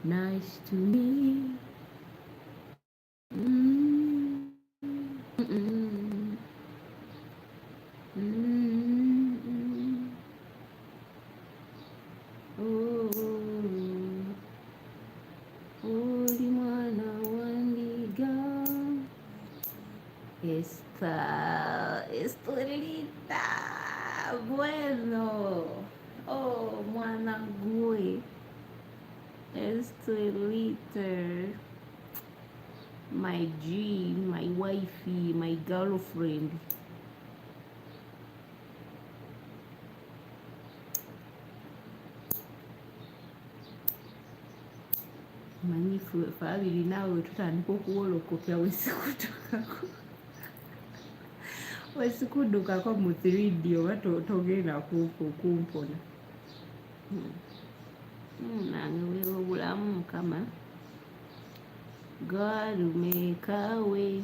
nice to me. Mm, mm, mm. Oh, uri mwana wandiga. Estorita, bueno. Oh, mwana gwe. Estorita, my G, my wifey, my girlfriend. Manyi ffe abiri naawe tutandika okuwolokopya wesikuddukako mu 3D oba togenda kumpona. Nange weewa obulamu mukama. God will make a way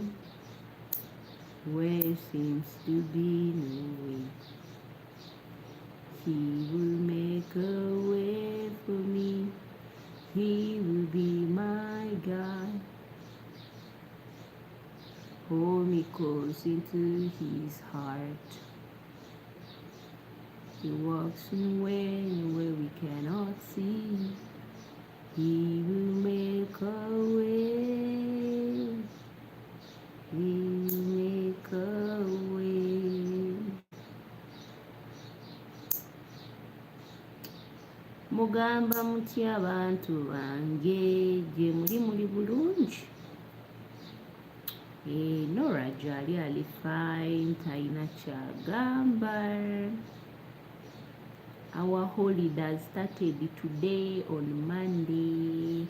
where seems to be no way. He will make a way for me. He will be my God. Hold me close into his heart. He walks in ways where we cannot see. He will make a way. He will make a way. Mugamba mutya abantu bange gye muli bulungi. Norah gyali ali fine, talina kyagamba. Our holiday started today on Monday.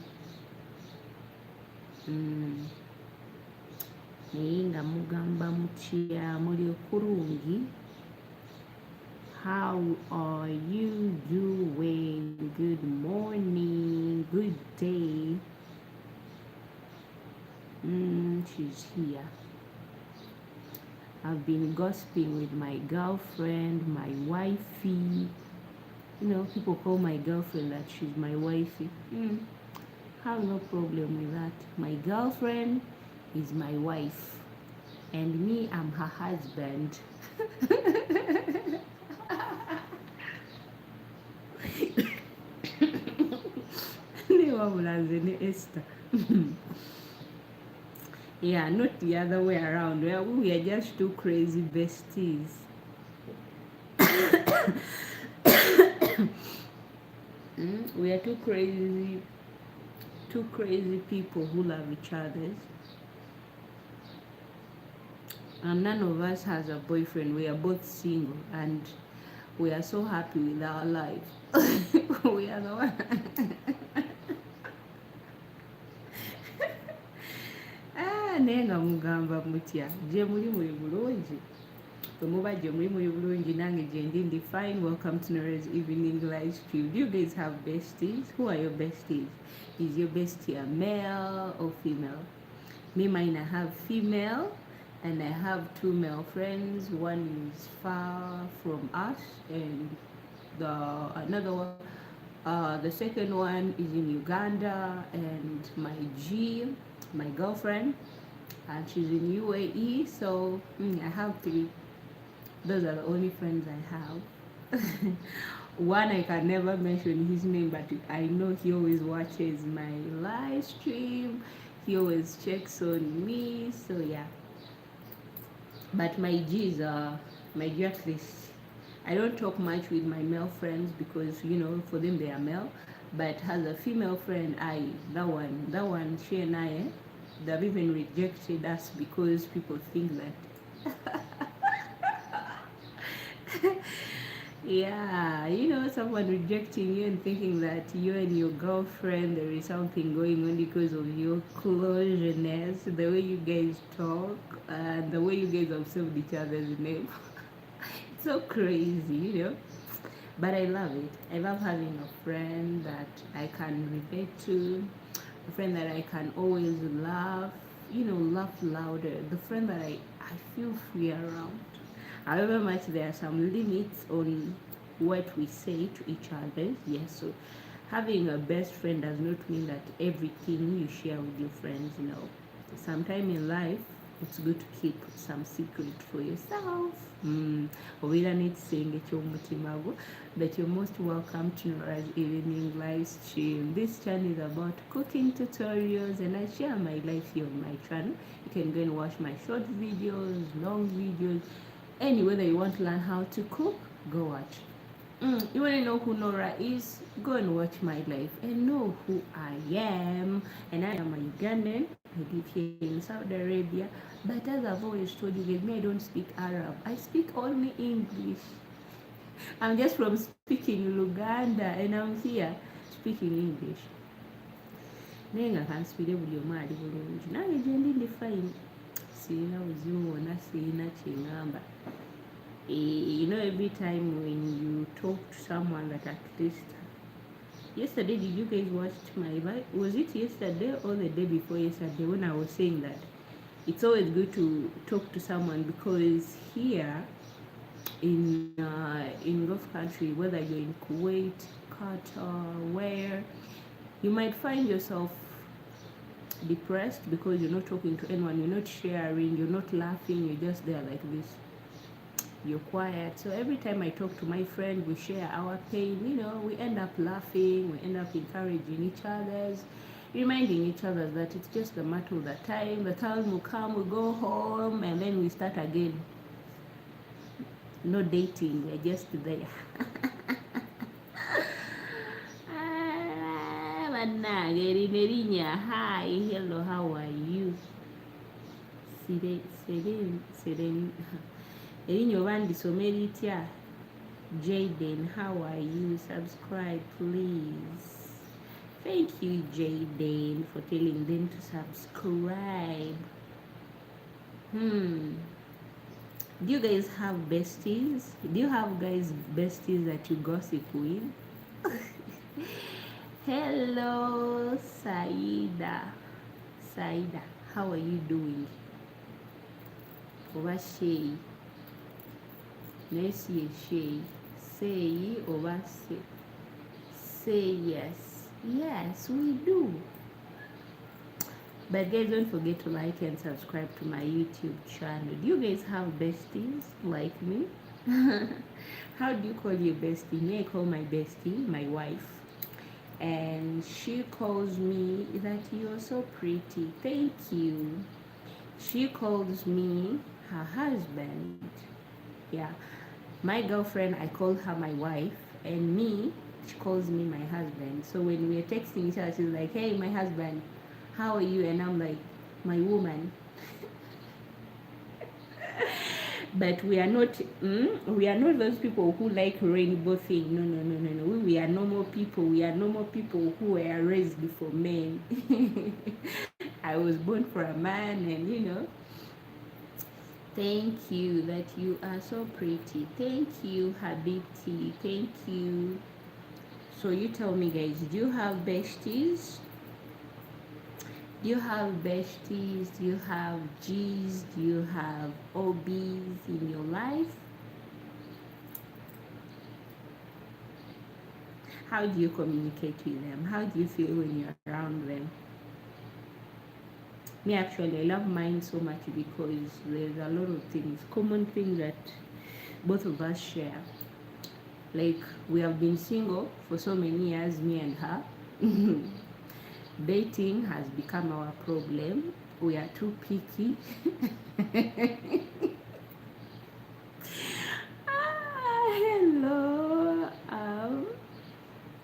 Naye nga mugamba mutya muli okulungi. How are you doing? Good morning, good day. She's here. I've been gossiping with my girlfriend, my wifey. You know, people call my girlfriend that she's my wifey. Have no problem with that. My girlfriend is my wife, and me, I'm her husband. Esther. Yeah, not the other way around. We are just two crazy besties. We are two crazy people who love each other. And none of us has a boyfriend. We are both single, and we are so happy with our life. We are the one. Naye nga mugamba mutya gye muli bulungi. Muba gye muli bulungi, nange gye ndi fine. Welcome to Norah's evening live stream. Do you guys have besties? Who are your besties? Is your bestie a male or female? Me, mine, I have female, and I have two male friends. One is far from us, and the second one is in Uganda, and my girlfriend, and she's in UAE. So I have three. Those are the only friends I have. One, I can never mention his name, but I know he always watches my live stream. He always checks on me. So yeah. But my G at least. I don't talk much with my male friends because, you know, for them they are male. But as a female friend, that one, she and I, they've even rejected us because people think that. Yeah, you know, someone rejecting you and thinking that you and your girlfriend, there is something going on because of your closeness, the way you guys talk, and the way you guys observe each other's name. It's so crazy, you know. But I love it. I love having a friend that I can relate to, a friend that I can always laugh, you know, laugh louder, the friend that I feel free around. However much there are some limits on what we say to each other. Yes, so Having a best friend does not mean that everything you share with your friends. Sometime in life it's good to keep some secret for yourself. Obira n'ekisenge ky'omutima gwo. But you're most welcome to Norah's evening live stream. This channel is about cooking tutorials, and I share my life here on my channel. You can go and watch my short videos, long videos, any whether you want to learn how to cook, go watch. You want to know who Norah is? Go and watch my life and know who I am. And I am a Ugandan. I live here in Saudi Arabia. But as I've always told you guys, me, I don't speak Arab. I speak only English. I'm just from speaking Luganda and I'm here speaking English. Nenga kanspire buli omu ali bulungi. Nange gye ndi fine. Sirina buzibu wonna, sirina kyengamba. Every time when you talk to someone that at least yesterday, did you guys watch my live? Was it yesterday or the day before yesterday when I was saying that it's always good to talk to someone, because here in Gulf country, whether you're in Kuwait, Qatar, where you might find yourself depressed because you're not talking to anyone, you're not sharing, you're not laughing, you're just there like this. You're quiet. So every time I talk to my friend, we share our pain. We end up laughing, we end up encouraging each other's, reminding each other that it's just a matter of the time. The time will come, we go home, and then we start again. No dating, we're just there. Hi, hello, how are you? Seren. Erinyo bandisome litya? Jaden, how are you? Subscribe, please. Thank you, Jaden, for telling them to subscribe. Do you guys have besties? Do you have guys besties that you gossip with? Hello, Saida. Saida, how are you doing? Oba Shay. Let's see, Shay. Say over say. Say yes. Yes, we do. But guys, don't forget to like and subscribe to my YouTube channel. Do you guys have besties like me? How do you call your bestie? Me, I call my bestie my wife. And she calls me that you're so pretty. Thank you. She calls me her husband. Yeah. My girlfriend, I call her my wife. And me, she calls me my husband. So when we're texting each other, she's like, hey, my husband, how are you? And I'm like, my woman. But we are not those people who like rainbow thing. No. We are normal people. We are normal people who were raised for men. I was born for a man, and thank you that you are so pretty. Thank you, Habibti. Thank you. So you tell me, guys, do you have besties? Do you have besties? Do you have G's? Do you have OBs in your life? How do you communicate with them? How do you feel when you're around them? Me, actually, I love mine so much because there's a lot of things, common things that both of us share. Like, we have been single for so many years, me and her. Dating has become our problem. We are too picky. Hello.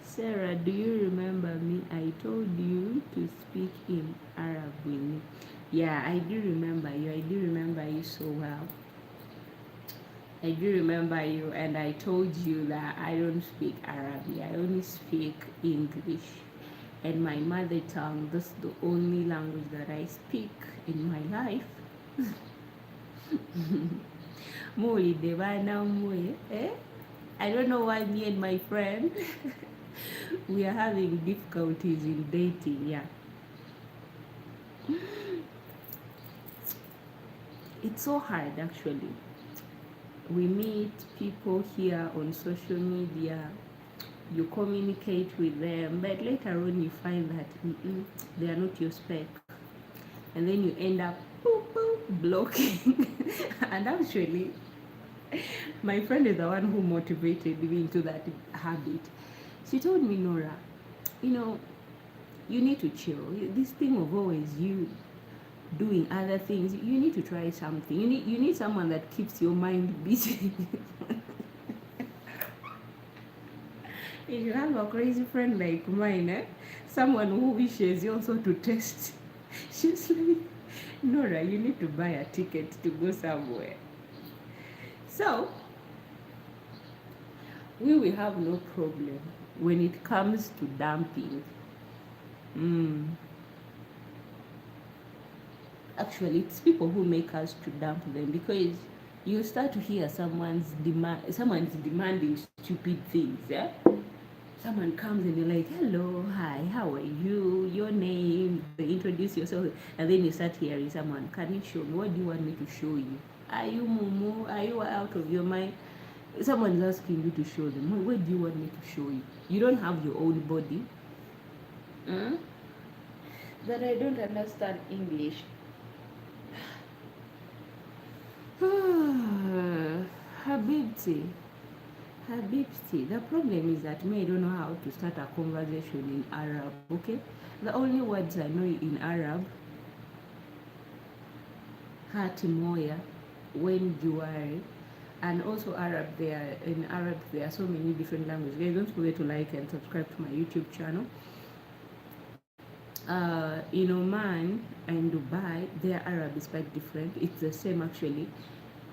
Sarah, do you remember me? I told you to speak in Arab with me. Yeah, I do remember you. I do remember you so well. I do remember you, and I told you that I don't speak Arabic. I only speak English. And my mother tongue, that's the only language that I speak in my life. I don't know why me and my friend we are having difficulties in dating. Yeah, it's so hard actually. We meet people here on social media. you communicate with them, but later on you find that they are not your spec, and then you end up boop, boop, blocking. And actually, my friend is the one who motivated me into that habit. She told me, Nora, you know, you need to chill. This thing of always you doing other things, you need to try something. You need someone that keeps your mind busy. If you have a crazy friend like mine, someone who wishes you also to test, she's like, Nora, you need to buy a ticket to go somewhere. So we will have no problem when it comes to dumping. Actually, it's people who make us to dump them, because you start to hear someone's demanding stupid things. Yeah, someone comes and you're like, hello, hi, how are you, your name, they introduce yourself, and then you start hearing someone, can you show me, what do you want me to show you, are you mumu, are you out of your mind? Someone's asking you to show them, what do you want me to show you? You don't have your own body. That I don't understand English. Habibti, Habibti. The problem is that me, I don't know how to start a conversation in Arab, okay? The only words I know in Arab, hati moya, when juari, and also Arab, in Arab there are so many different languages. Guys, don't forget to like and subscribe to my YouTube channel. In Oman and Dubai, their Arab is quite different. It's the same actually.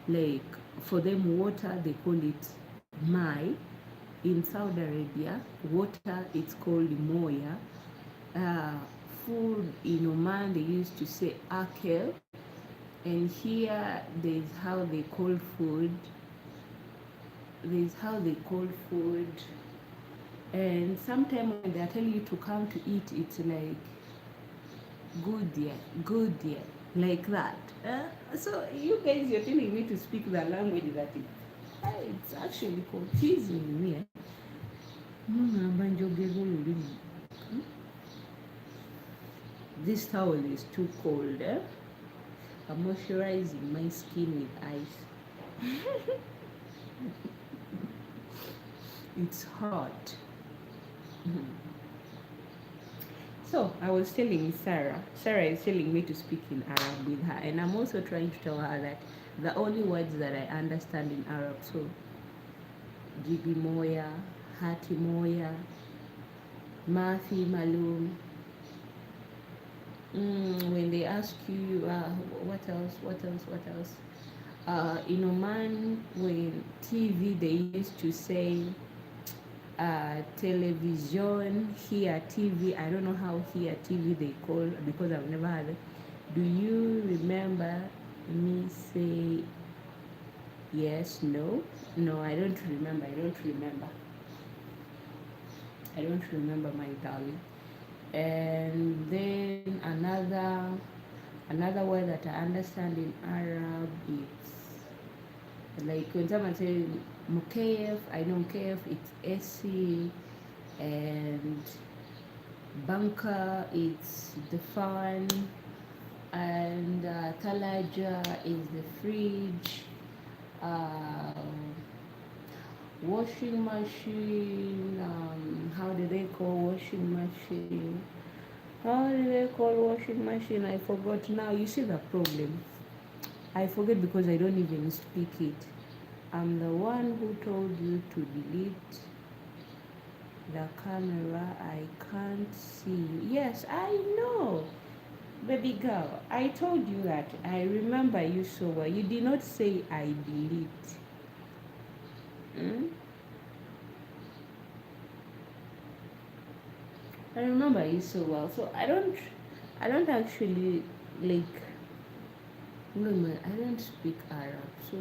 Like for them, water they call it mai. In Saudi Arabia, water it's called moya. Food in Oman they used to say akel, and here there's how they call food. And sometimes when they are telling you to come to eat, it's like good year, like that. So you guys, you're telling me to speak the language that it's actually confusing me. This towel is too cold. I'm moisturizing my skin with ice. It's hot. So I was telling Sarah is telling me to speak in Arab with her, and I'm also trying to tell her that the only words that I understand in Arab, so Jibi Moya, Hati Moya, Mafi Malum. When they ask you, what else? In Oman, when TV, they used to say television, here TV. I don't know how here TV they call, because I've never had it. Do you remember me say yes, no? No, I don't remember. I don't remember, my darling. And then another word that I understand in Arab is like when someone says Mukayef, I know Mukayef, it's AC, and Banka, it's the fan, and Talaja is the fridge, washing machine, how do they call washing machine? I forgot now. You see the problem. I forget because I don't even speak it. I'm the one who told you to delete the camera. I can't see you. Yes, I know. Baby girl, I told you that. I remember you so well. You did not say I delete. I remember you so well. So I don't actually like. No, I don't speak Arab. So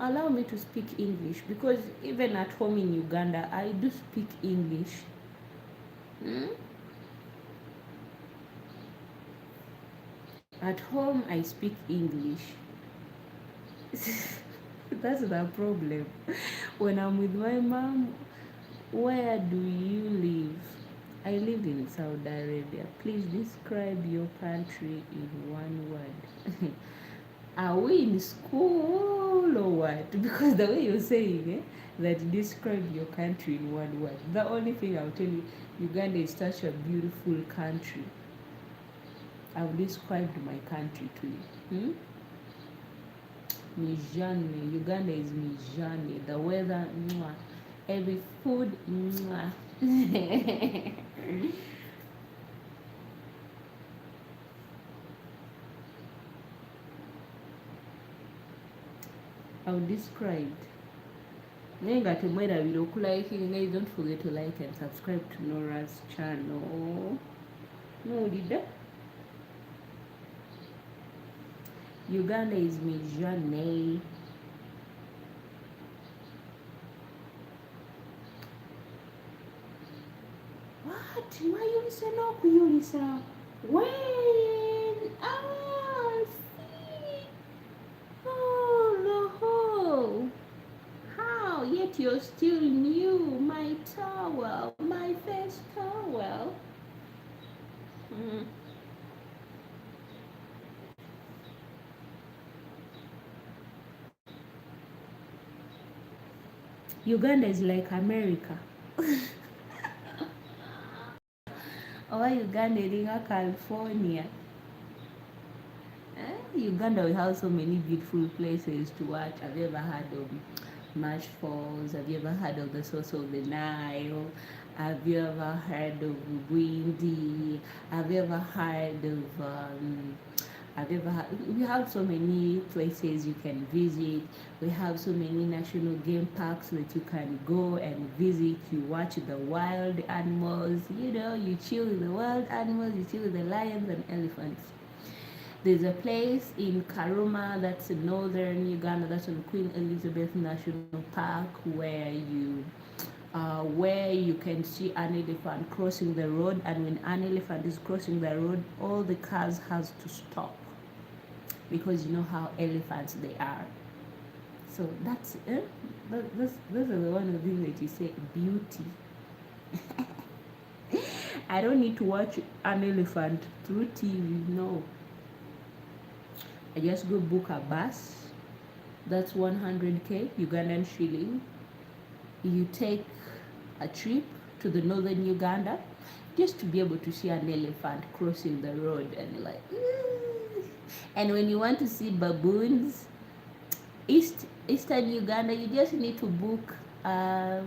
allow me to speak English, because even at home in Uganda, I do speak English. At home, I speak English. That's the problem. When I'm with my mom, Where do you live? I live in Saudi Arabia. Please describe your country in one word. Are we in school or what? Because the way you're saying that describe your country in one word. The only thing I'll tell you, Uganda is such a beautiful country. I've described my country to you. Mijane. Uganda is Mijane. The weather, mwah. Every food, mwah. I've described. Guys, don't forget to like and subscribe to Norah's channel. No, did that? Uganda is Mijane. What? Why you listen up? You listen. When? Ah, see. Oh, no. How? Yet you're still new. My towel. My face towel. Uganda is like America. Or Uganda is like California. Uganda, we have so many beautiful places to watch. Have you ever heard of Marsh Falls? Have you ever heard of the source of the Nile? Have you ever heard of Windy? Have you ever heard of we have so many places you can visit. We have so many national game parks that you can go and visit. You watch the wild animals, you chill with the wild animals, you chill with the lions and elephants. There's a place in Karuma, that's in northern Uganda, that's on Queen Elizabeth National Park, where you can see an elephant crossing the road, and when an elephant is crossing the road, all the cars has to stop, because you know how elephants they are. So that's it. Those are the one of the things that you say beauty. I don't need to watch an elephant through TV, no. I just go book a bus. That's 100k Ugandan shilling. You take a trip to the northern Uganda just to be able to see an elephant crossing the road, and you're like, and when you want to see baboons, Eastern Uganda, you just need to book a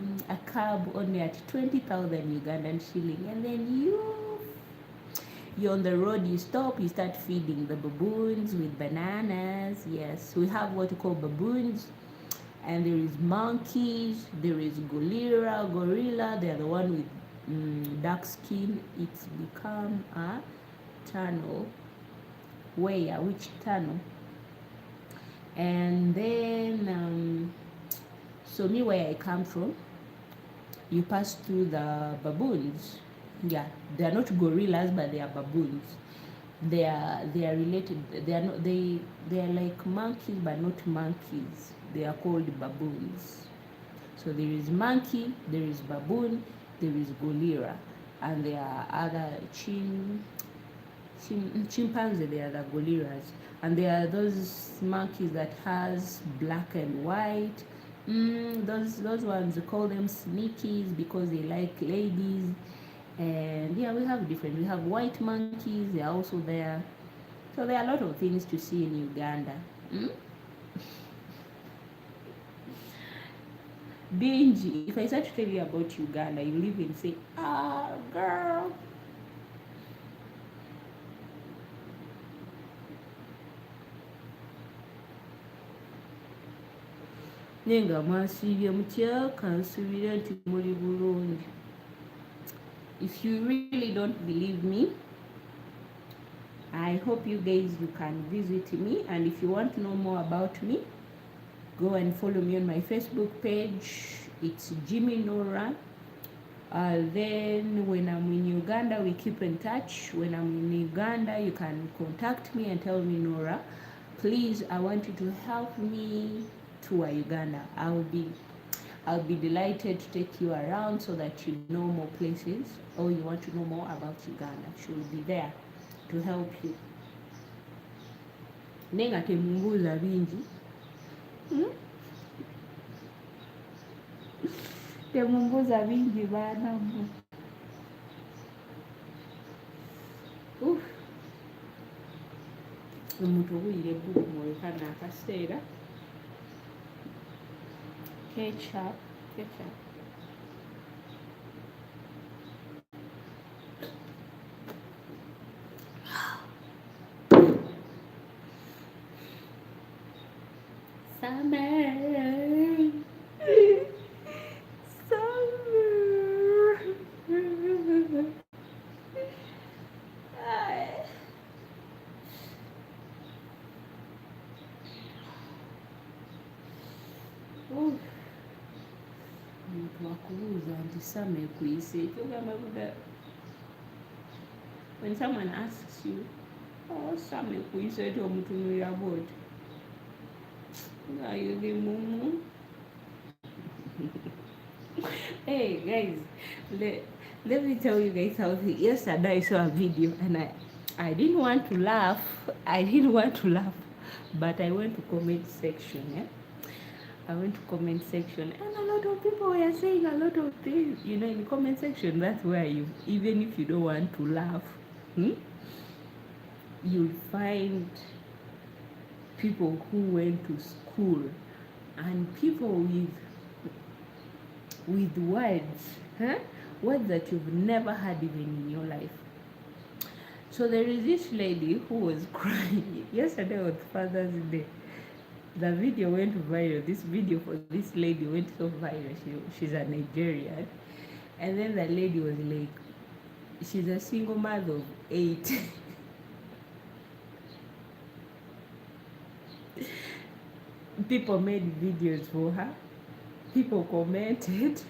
cab only at 20,000 Ugandan shilling, and then you're on the road, you stop, you start feeding the baboons with bananas. Yes, we have what we call baboons, and there is monkeys, there is gorilla, they're the one with dark skin. It's become a tunnel. Which tunnel? And then so me, where I come from, you pass through the baboons. Yeah, they are not gorillas, but they are baboons. They are related. They are not, they are like monkeys, but not monkeys. They are called baboons. So there is monkey, there is baboon, there is gorilla, and there are other chimpanzee. They are the gorillas, and there are those monkeys that has black and white. Those ones, we call them sneakies because they like ladies. And yeah, we have different. We have white monkeys. They are also there. So there are a lot of things to see in Uganda. Benji, if I start to tell you about Uganda, you'll even say, girl. Nenga mwasibye mutya kansubira nti muli bulungi. If you really don't believe me, I hope you can visit me, and if you want to know more about me, go and follow me on my Facebook page. It's Jimmy Norah. Then when I'm in Uganda, we keep in touch. When I'm in Uganda, you can contact me and tell me, Norah, please, I want you to help me tour Uganda. I'll be delighted to take you around so that you know more places, or you want to know more about Uganda. She will be there to help you. Nenga temumbuuza bingi. Temumbuuza bingi baanamu. Omuntu obuyire ebbuku muleka n'akaseera. Ketchup. Summer. Wakubuuza nti Summer ekuyise ekyogamba buda. When someone asks you, oh, Summer ekuyise eti omutunulira bwoti. Are you the mumu? Hey guys, let me tell you guys something. Yesterday I saw a video and I didn't want to laugh. But I went to comment section. Yeah? I went to comment section and a lot of people were saying a lot of things. You know, in the comment section, that's where you, even if you don't want to laugh, you'll find people who went to school and people with words, words that you've never had even in your life. So there is this lady who was crying. Yesterday was Father's Day. The video went viral. This video for this lady went so viral. She's a Nigerian. And then the lady was like, she's a single mother of 8. People made videos for her. People commented.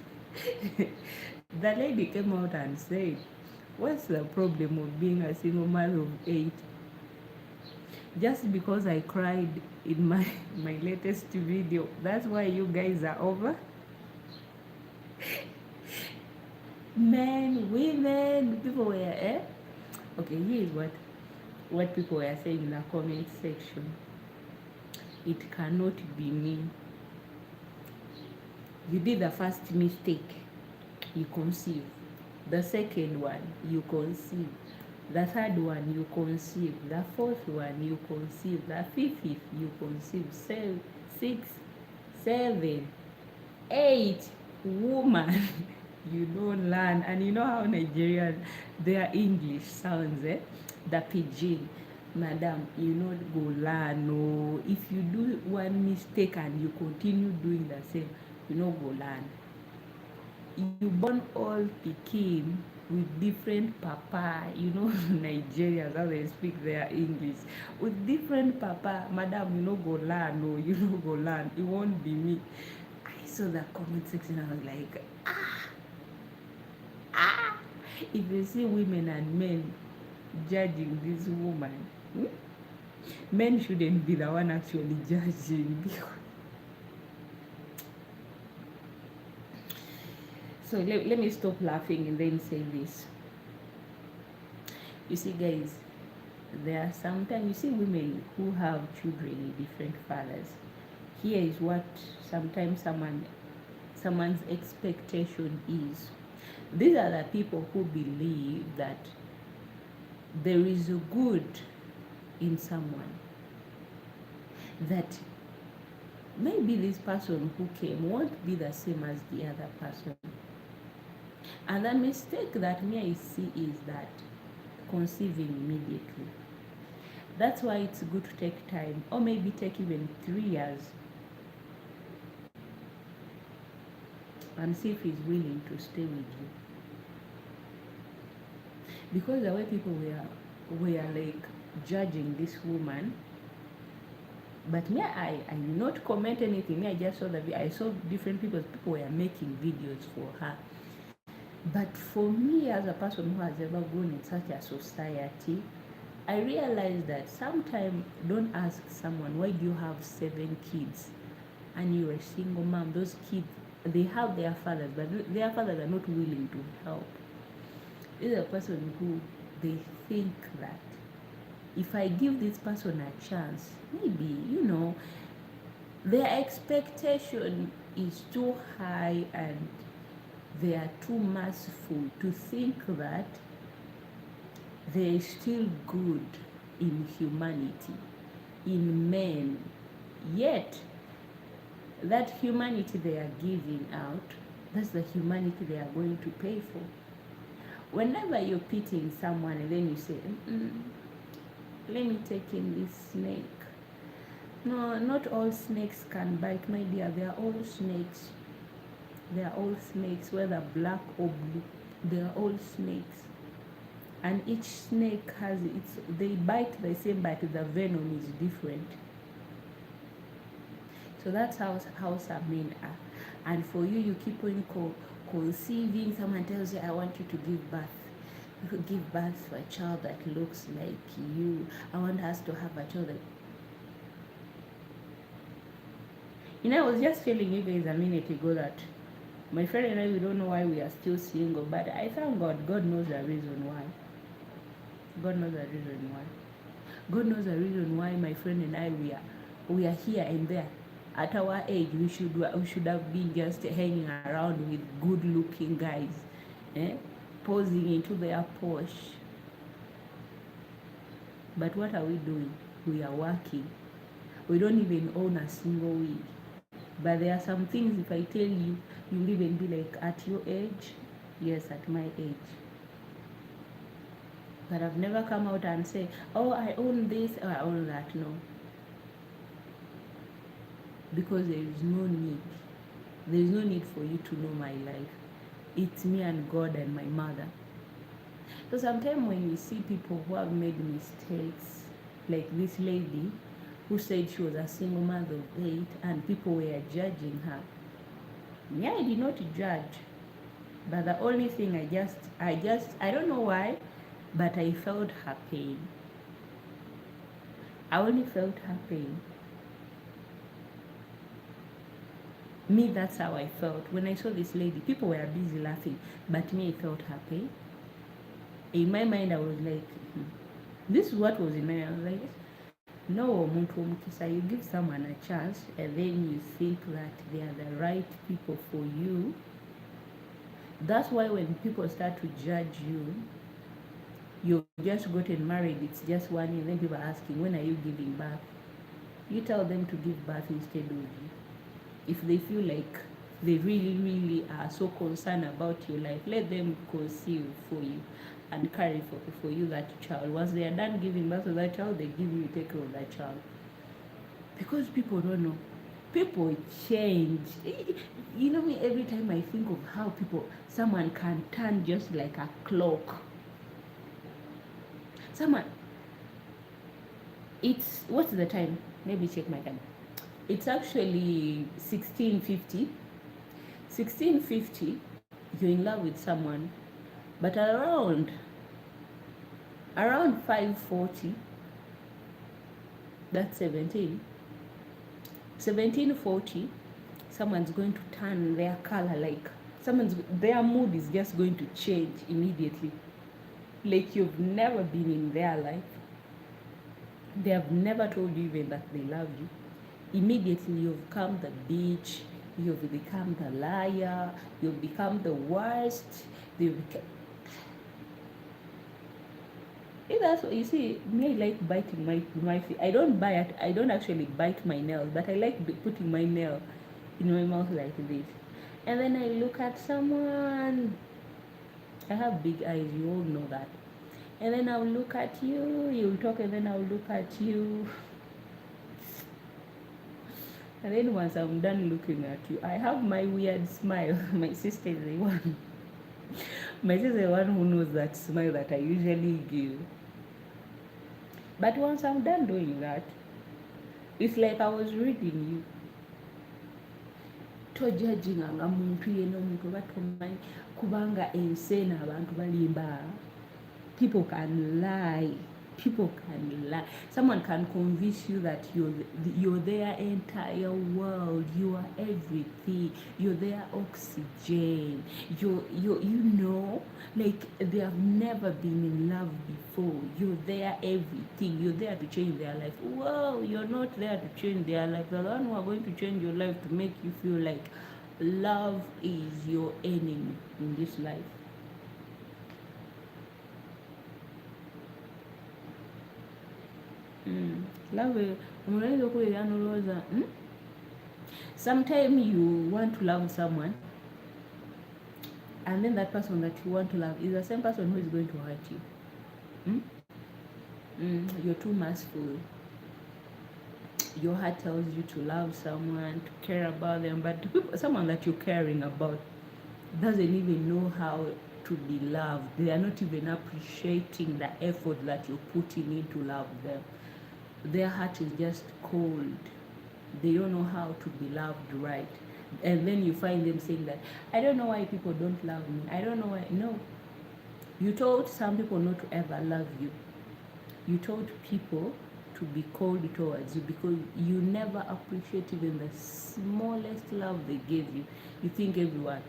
The lady came out and said, what's the problem of being a single mother of 8? Just because I cried in my latest video, that's why you guys are over? Men, women, people were, Okay, here's what people were saying in the comment section. It cannot be me. You did the first mistake, you conceive. The second one, you conceive. The third one, you conceive. The fourth one, you conceive. The fifth, you conceive. 6, 7, 8, woman. You don't learn. And you know how Nigerian, their English sounds, the pidgin. Madam, you not go learn. No, if you do one mistake and you continue doing the same, you not go learn. You born all Pekin with different papa, you know, Nigerians, how they speak their English. With different papa, madam, you know, go learn, no, you know, go learn. It won't be me. I saw the comment section, I was like, if you see women and men judging this woman, men shouldn't be the one actually judging. So let me stop laughing and then say this. You see, guys, there are sometimes, you see women who have children with different fathers. Here is what sometimes someone's expectation is. These are the people who believe that there is a good in someone. That maybe this person who came won't be the same as the other person. And the mistake that I see is that conceiving immediately. That's why it's good to take time, or maybe take even 3 years and see if he's willing to stay with you. Because the way people were like judging this woman, but me, I did not comment anything. Me, I just saw I saw different people were making videos for her. But for me, as a person who has ever grown in such a society, I realized that sometimes don't ask someone, why do you have 7 kids and you're a single mom? Those kids they have their fathers, but their fathers are not willing to help. This is a person who they think that if I give this person a chance, maybe, their expectation is too high and they are too merciful to think that there is still good in humanity, in men. Yet, that humanity they are giving out, that's the humanity they are going to pay for. Whenever you're pitying someone and then you say, let me take in this snake. No, not all snakes can bite, my dear. They are all snakes. They are all snakes, whether black or blue. They are all snakes. And each snake has they bite the same, but the venom is different. So that's how some men are. And for you, you keep on conceiving. Someone tells you, I want you to give birth. You could give birth to a child that looks like you. I want us to have a child that... I was just telling you guys a minute ago that my friend and I, we don't know why we are still single, but I thank God. God knows the reason why. God knows the reason why. God knows the reason why my friend and I, we are here and there. At our age, we should have been just hanging around with good-looking guys, posing into their Porsche. But what are we doing? We are working. We don't even own a single wig. But there are some things, if I tell you, you'll even be like, at your age? Yes, at my age. But I've never come out and say, oh, I own this or I own that. No. Because there is no need. There is no need for you to know my life. It's me and God and my mother. So sometimes when you see people who have made mistakes, like this lady who said she was a single mother of 8 and people were judging her. Me, I did not judge. But the only thing I don't know why, but I felt her pain. I only felt her pain. Me, that's how I felt. When I saw this lady, people were busy laughing, but me, I felt her pain. In my mind, I was like, this is what was in my mind. I was like, no, Mukisa, you give someone a chance, and then you think that they are the right people for you. That's why when people start to judge you, you've just gotten married, it's just 1 year, then people are asking, when are you giving birth? You tell them to give birth instead of you. If they feel like they really, really are so concerned about your life, let them conceive for you and carry for you that child. Once they are done giving birth to that child, they give you, take care of that child. Because people don't know. People change. Me, every time I think of how someone can turn just like a clock. What's the time? Maybe check my time. It's actually 16:50. 16:50, you're in love with someone, but around 5:40, that's 17:40, someone's going to turn their color, like their mood is just going to change immediately. Like you've never been in their life. They have never told you even that they love you. Immediately you've become the bitch, you've become the liar, you've become the worst. That's what you see. Me, I like biting my feet. I don't actually bite my nails, but I like putting my nail in my mouth like this. And then I look at someone. I have big eyes, you all know that. And then I'll look at you, you'll talk, and then I'll look at you. And then once I'm done looking at you, I have my weird smile. My sister is the one. My sister is the one who knows that smile that I usually give. But once I'm done doing that, it's like I was reading you. Tojajinganga muntu yena omuntu batumanyi kubanga ensena abantu balimba. People can lie. People can lie. Someone can convince you that you're their entire world. You are everything. You're their oxygen. You know, like they have never been in love before. You're their everything. You're there to change their life. Whoa, you're not there to change their life. You're the one who are going to change your life to make you feel like love is your enemy in this life. Love unaweza kuwa yanoloza. Sometimes you want to love someone and then that person that you want to love is the same person who is going to hurt you. You're too merciful. Your heart tells you to love someone, to care about them, but someone that you're caring about doesn't even know how to be loved. They are not even appreciating the effort that you're putting in to love them. Their heart is just cold. They don't know how to be loved right. And then you find them saying that, I don't know why people don't love me. I don't know why. No. You told some people not to ever love you. You told people to be cold towards you because you never appreciate even the smallest love they gave you. You think everyone.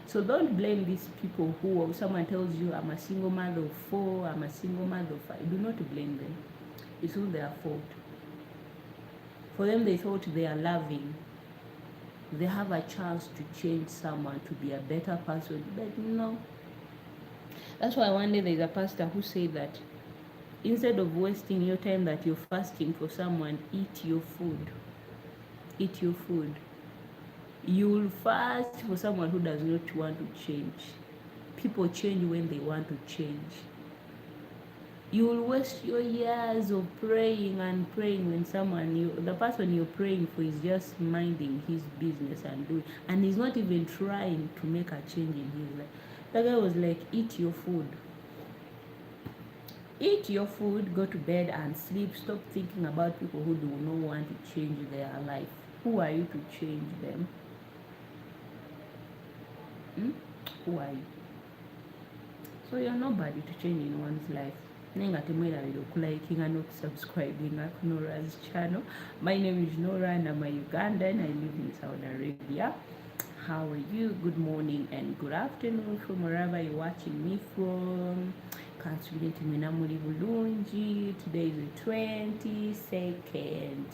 So don't blame these people who someone tells you, I'm a single mother of 4, I'm a single mother of 5. Do not blame them. It's not their fault. For them, they thought they are loving. They have a chance to change someone to be a better person, but no. That's why one day there's a pastor who said that instead of wasting your time that you're fasting for someone, eat your food. Eat your food. You'll fast for someone who does not want to change. People change when they want to change. You will waste your years of praying and praying when the person you're praying for is just minding his business and he's not even trying to make a change in his life. The guy was like, eat your food. Eat your food, go to bed and sleep. Stop thinking about people who do not want to change their life. Who are you to change them? Who are you? So you're nobody to change in one's life. Nenga temwera liking and subscribing at Norah's channel. My name is Norah and I'm a Ugandan. I live in Saudi Arabia. How are you? Good morning and good afternoon from wherever you're watching me from. Today is the 22nd,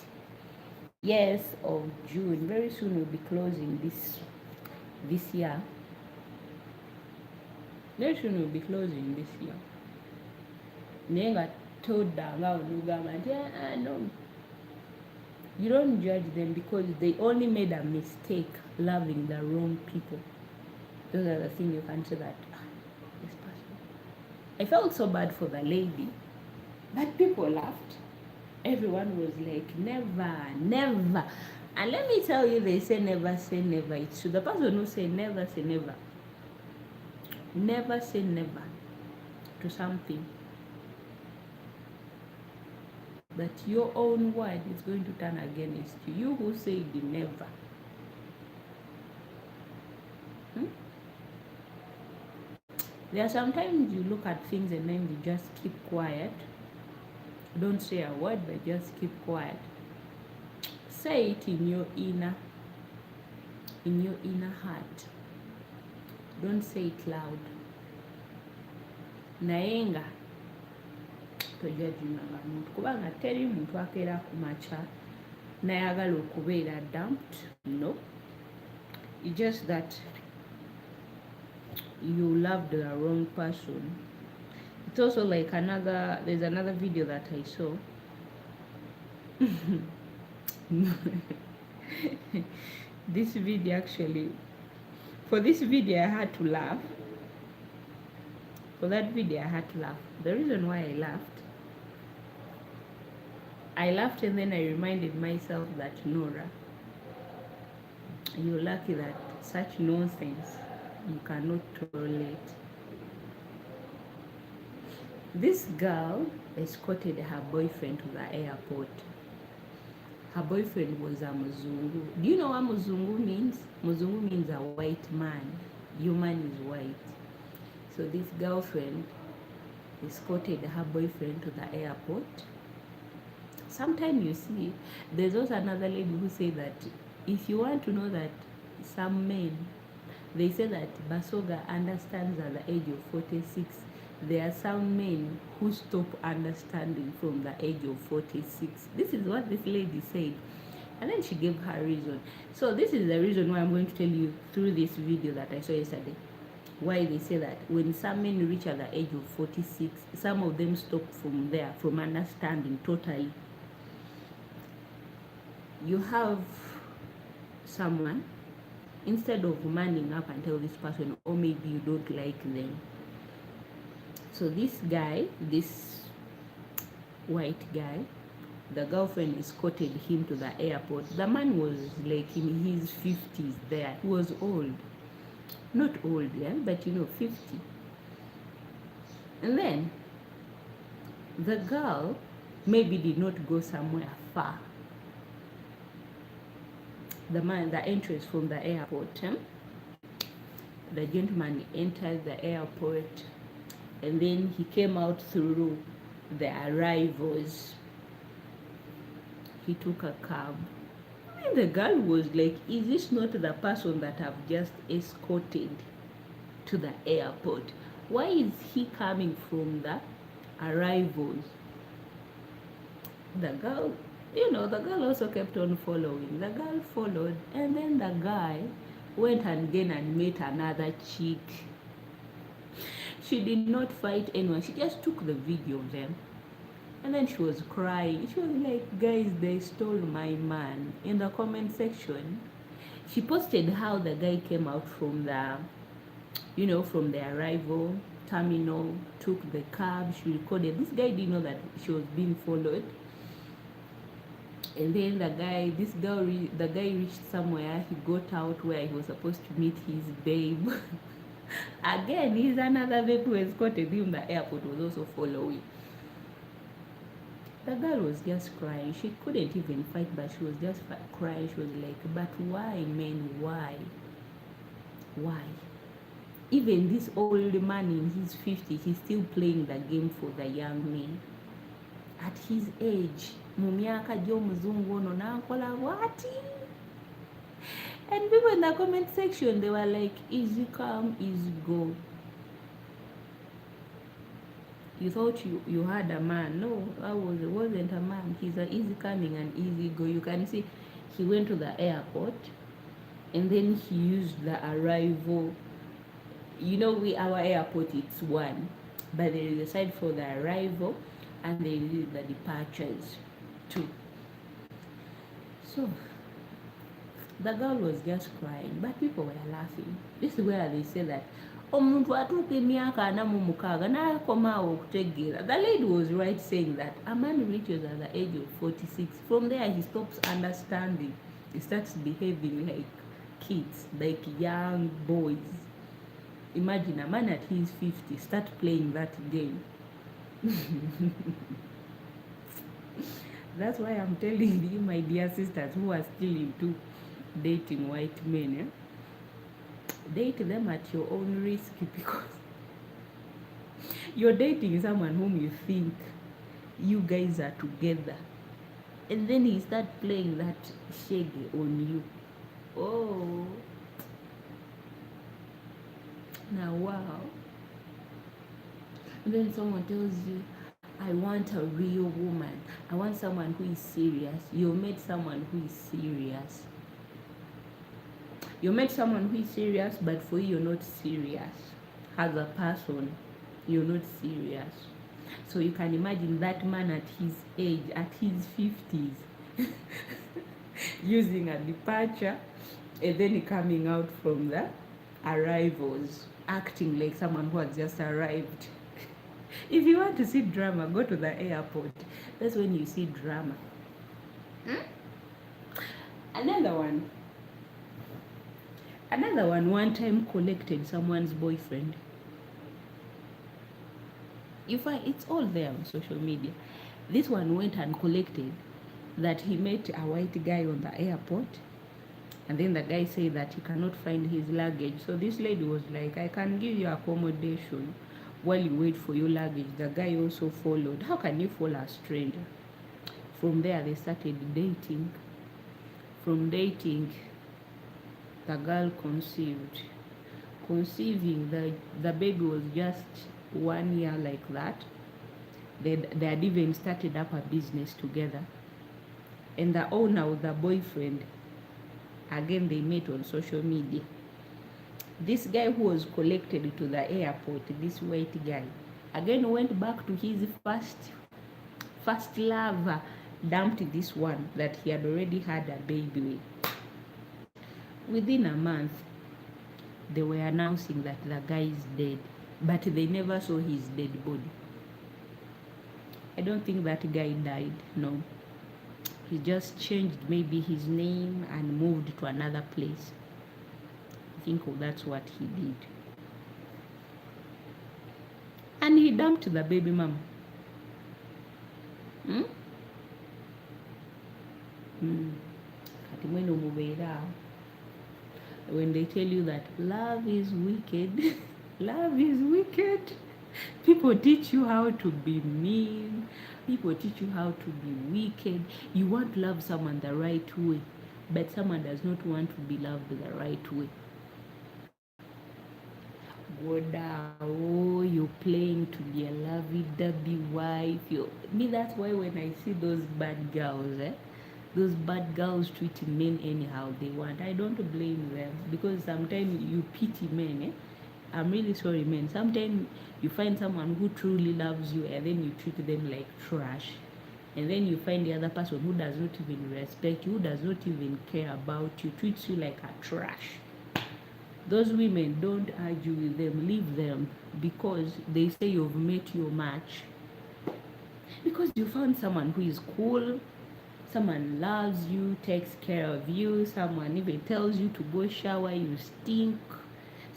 yes, of June. Very soon we'll be closing this year. Very soon we'll be closing this year. Nenga told them, no. You don't judge them because they only made a mistake loving the wrong people. Those are the things you can say that this person. I felt so bad for the lady, but people laughed. Everyone was like, never, never. And let me tell you, they say never say never. It's true. The person who say never say never. Never say never to something. But your own word is going to turn against you. You who said never. There are sometimes you look at things and then you just keep quiet. Don't say a word, but just keep quiet. Say it in your inner heart. Don't say it loud. Naenga tojajinanga muntu kubanga teri muntu akeera kumacha nayagala okubeera dumped. No, it's just that you loved the wrong person. It's also like there's another video that I saw. This video actually, for this video I had to laugh. For that video I had to laugh. The reason why I laughed and then I reminded myself that Norah, you're lucky that such nonsense you cannot tolerate. This girl escorted her boyfriend to the airport. Her boyfriend was a Muzungu. Do you know what Muzungu means? Muzungu means a white man. Your man is white. So this girlfriend escorted her boyfriend to the airport. Sometimes you see, there's also another lady who say that if you want to know that some men, they say that Basoga understands at the age of 46. There are some men who stop understanding from the age of 46. This is what this lady said. And then she gave her reason. So this is the reason why I'm going to tell you through this video that I saw yesterday. Why they say that when some men reach at the age of 46, some of them stop from there, from understanding totally. You have someone, instead of manning up and tell this person, or maybe you don't like them. So this guy, this white guy, the girlfriend escorted him to the airport. The man was like in his 50s there. He was old. Not old, yeah, but 50. And then the girl maybe did not go somewhere far. The entrance from the airport. The gentleman entered the airport, and then he came out through the arrivals. He took a cab. And the girl was like, is this not the person that I've just escorted to the airport? Why is he coming from the arrivals? The girl, the girl also kept on following. The girl followed, and then the guy went again and met another chick. She did not fight anyone. She just took the video of them. And then she was crying. She was like, guys, they stole my man. In the comment section, she posted how the guy came out from the, from the arrival terminal, took the cab, she recorded. This guy didn't know that she was being followed. And then the guy reached somewhere. He got out where he was supposed to meet his babe. Again, he's another babe who escorted him. The airport was also following. The girl was just crying. She couldn't even fight, but she was just crying. She was like, but why, man, why? Why? Even this old man in his 50s, he's still playing the game for the young men. At his age, mumiaka jo mzungu ono nakola wati? And people in the comment section, they were like, easy come, easy go. You thought you had a man. No, it wasn't a man. He's an easy coming and easy go. You can see he went to the airport, and then he used the arrival. Our airport, it's one, but there is a side for the arrival, and there is the departures too. So the girl was just crying, but people were laughing. This is where they say that omuntu atuuka emyaka 46 n'akomaawo okutegeera. The lady was right saying that a man reaches at the age of 46. From there he stops understanding. He starts behaving like kids, like young boys. Imagine a man at his 50 start playing that game. That's why I'm telling you, my dear sisters who are still into dating white men, date them at your own risk, because you're dating someone whom you think you guys are together, and then he start playing that shaggy on you. Oh, now wow. And then someone tells you, I want a real woman. I want someone who is serious. You met someone who is serious. You met someone who is serious, but for you, you're not serious. As a person, you're not serious. So you can imagine that man at his age, at his 50s, using a departure, and then coming out from the arrivals, acting like someone who has just arrived. If you want to see drama, go to the airport. That's when you see drama. Another one time collected someone's boyfriend. It's all there on social media. This one went and collected that he met a white guy on the airport, and then the guy said that he cannot find his luggage. So this lady was like, I can give you accommodation, while you wait for your luggage, the guy also followed. How can you follow a stranger? From there, they started dating. From dating, the girl conceived. Conceiving, the baby was just 1 year like that. They had even started up a business together. And the owner of the boyfriend, again, they met on social media. This guy who was collected to the airport, this white guy, again went back to his first love, dumped this one that he had already had a baby with. Within a month, they were announcing that the guy is dead, but they never saw his dead body. I don't think that guy died, no. He just changed maybe his name and moved to another place. I think that's what he did. And he dumped the baby mama. When they tell you that love is wicked, love is wicked. People teach you how to be mean. People teach you how to be wicked. You want to love someone the right way, but someone does not want to be loved the right way. You're playing to be a lovey-dovey wife. That's why when I see those bad girls, those bad girls treat men anyhow they want, I don't blame them, because sometimes you pity men. I'm really sorry, men. Sometimes you find someone who truly loves you and then you treat them like trash. And then you find the other person who does not even respect you, who does not even care about you, treats you like a trash. Those women, don't argue with them, leave them, because they say you've met your match. Because you found someone who is cool, someone loves you, takes care of you, someone even tells you to go shower, you stink.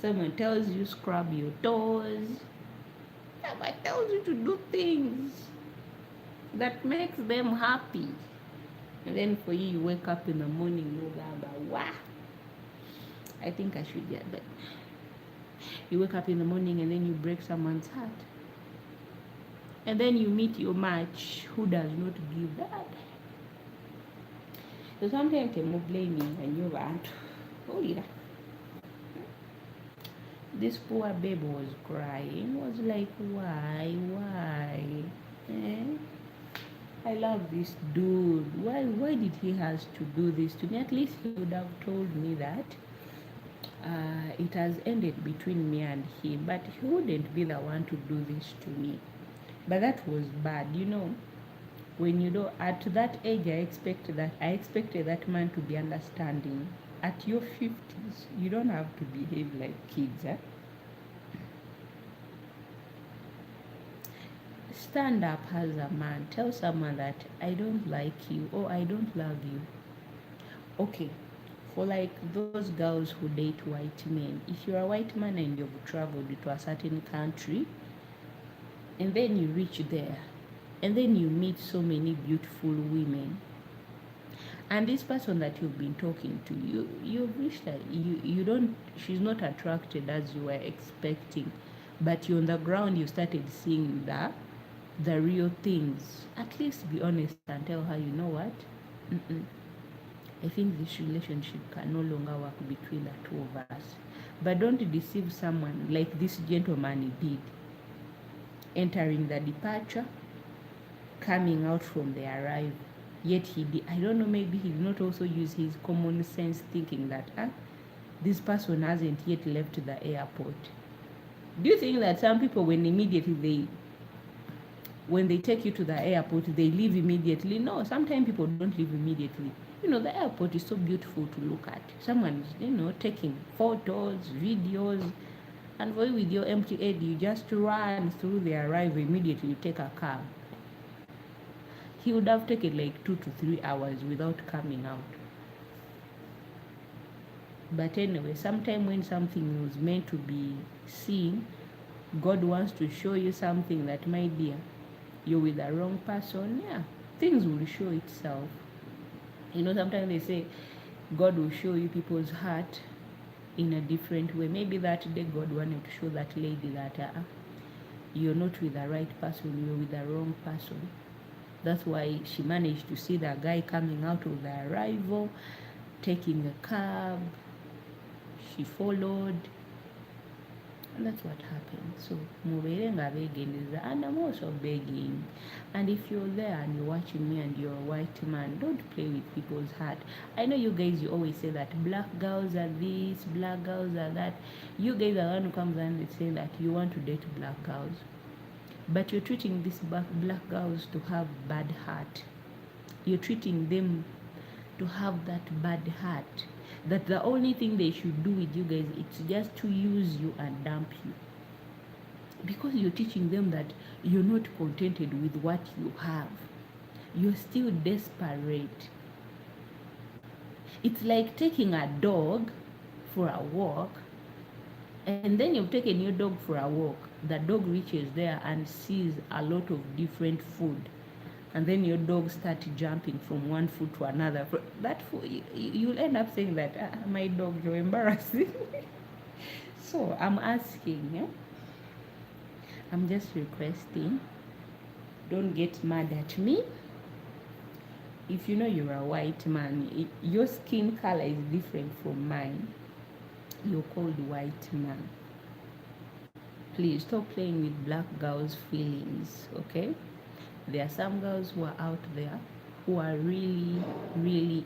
Someone tells you scrub your toes. Someone tells you to do things that makes them happy. And then for you wake up in the morning, wow, I think I should get that. You wake up in the morning and then you break someone's heart. And then you meet your match who does not give that. So sometimes I'm blaming and you want. Oh yeah. This poor baby was crying, was like, why? I love this dude. Why did he has to do this to me? At least he would have told me that it has ended between me and him, but he wouldn't be the one to do this to me. But that was bad, when at that age I expected that man to be understanding. At your 50s, you don't have to behave like kids. Stand up as a man. Tell someone that I don't like you or I don't love you. Okay, for like those girls who date white men, if you're a white man and you've traveled to a certain country, and then you reach there, and then you meet so many beautiful women, and this person that you've been talking to, you've reached that she's not attracted as you were expecting, but you on the ground you started seeing the real things. At least be honest and tell her, you know what, I think this relationship can no longer work between the two of us. But don't deceive someone like this gentleman did, entering the departure, coming out from the arrival. Yet I don't know, maybe he did not also use his common sense, thinking that this person hasn't yet left the airport. Do you think that some people, when they take you to the airport, they leave immediately? No, sometimes people don't leave immediately. The airport is so beautiful to look at. Someone is, taking photos, videos, and for you with your empty head, you just run through the arrival immediately, you take a cab. He would have taken like 2 to 3 hours without coming out. But anyway, sometime when something was meant to be seen, God wants to show you something that, my dear, you're with the wrong person. Yeah, things will show itself. Sometimes they say God will show you people's heart in a different way. Maybe that day God wanted to show that lady that you're not with the right person, you're with the wrong person. That's why she managed to see the guy coming out of the arrival, taking a cab. She followed, and that's what happened. So mubeere nga beegendereza, and I'm also begging, and if you're there and you're watching me and you're a white man, don't play with people's heart. I know you guys, you always say that black girls are this, black girls are that. You guys are the one who comes and say that you want to date black girls, but you're treating these black girls to have bad heart. You're treating them to have that bad heart, that the only thing they should do with you guys is just to use you and dump you, because you're teaching them that you're not contented with what you have, you're still desperate. It's like taking a dog for a walk, and then you've taken your dog for a walk, the dog reaches there and sees a lot of different food, and then your dog starts jumping from one food to another. That food, you'll end up saying that, my dog, you're embarrassing. So I'm asking, yeah? I'm just requesting, don't get mad at me. If you know you're a white man, your skin color is different from mine, you're called white man. Please stop playing with black girls' feelings, okay? There are some girls who are out there who are really, really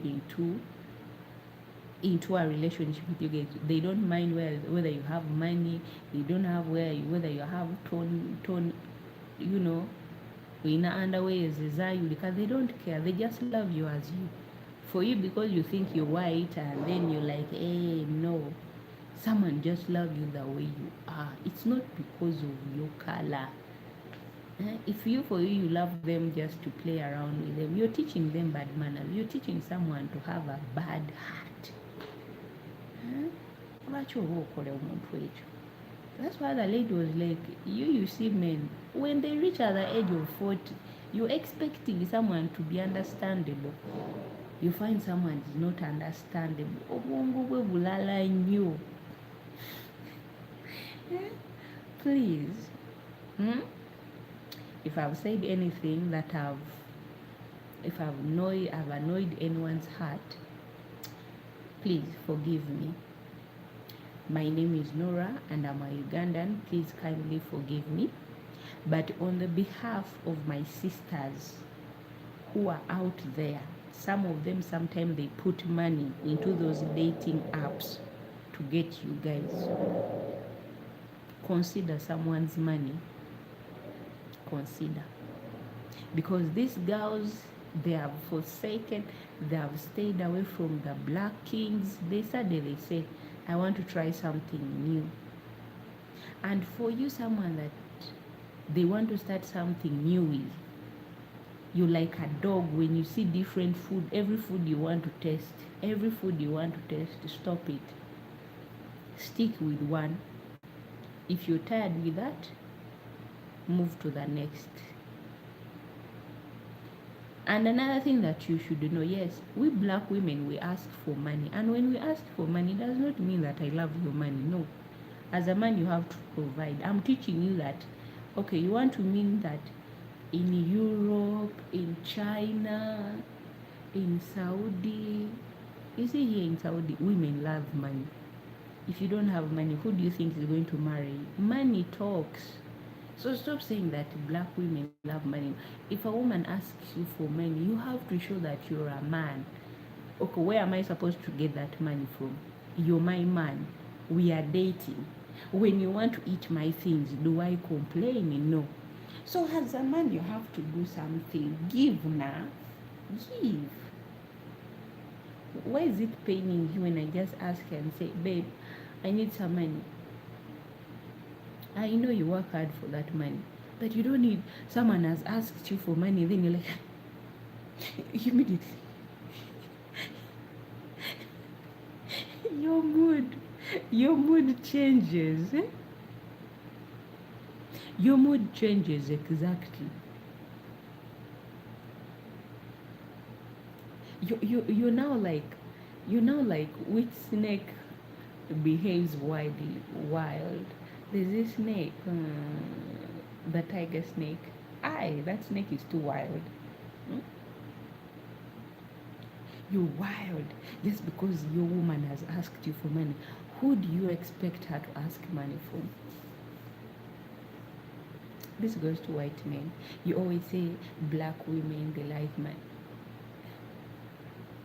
into a relationship with you guys. They don't mind whether you have money, you don't have, whether you have tone, you know, in underwear, because they don't care. They just love you as you. For you, because you think you're white, and then you're like, hey, no. Someone just love you the way you are. It's not because of your color. If for you love them just to play around with them, you're teaching them bad manners. You're teaching someone to have a bad heart. That's why the lady was like, you see men, when they reach at the age of 40, you're expecting someone to be understandable. You find someone is not understandable. Please. If I've said anything that if I've annoyed anyone's heart, please forgive me. My name is Norah and I'm a Ugandan. Please kindly forgive me. But on the behalf of my sisters who are out there, some of them sometimes they put money into those dating apps to get you guys. Consider someone's money. Consider. Because these girls, they have forsaken, they have stayed away from the black kings. They suddenly say, I want to try something new. And for you, someone that they want to start something new with, you like a dog when you see different food, every food you want to test, stop it. Stick with one. If you're tired with that, move to the next. And another thing that you should know, yes, we black women, we ask for money. And when we ask for money, it does not mean that I love your money. No. As a man, you have to provide. I'm teaching you that, okay, you want to mean that in Europe, in China, in Saudi, you see here in Saudi, women love money. If you don't have money, who do you think is going to marry you? Money talks. So stop saying that black women love money. If a woman asks you for money, you have to show that you're a man. Okay, where am I supposed to get that money from? You're my man. We are dating. When you want to eat my things, do I complain? No. So as a man, you have to do something. Give now. Give. Why is it paining you when I just ask and say, babe, I need some money? I know you work hard for that money, but you don't need, someone has asked you for money, then you're like, immediately. Your mood changes. Your mood changes, exactly. You're now like, which snake behaves wild? There's this snake. the tiger snake. Aye, that snake is too wild. Hmm? You're wild just because your woman has asked you for money. Who do you expect her to ask money from? This goes to white men. You always say black women, they like money.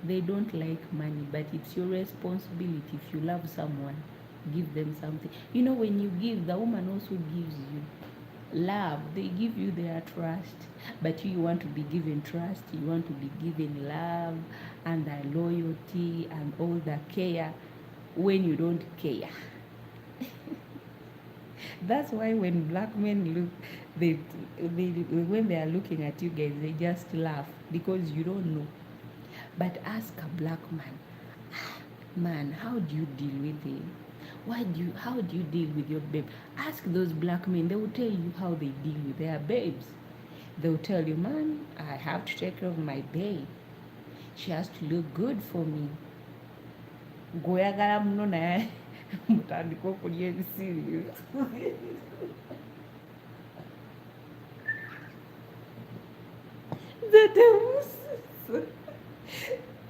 They don't like money, but it's your responsibility. If you love someone, give them something. You know, when you give, the woman also gives you love. They give you their trust, but you want to be given trust. You want to be given love and the loyalty and all the care when you don't care. That's why when black men look, they when they are looking at you guys, they just laugh because you don't know. But ask a black man, man, how do you deal with him? How do you deal with your babe? Ask those black men, they will tell you how they deal with their babes. They will tell you, man, I have to take care of my babe. She has to look good for me. Goyagala muno naye mutandika okulya ebisirio.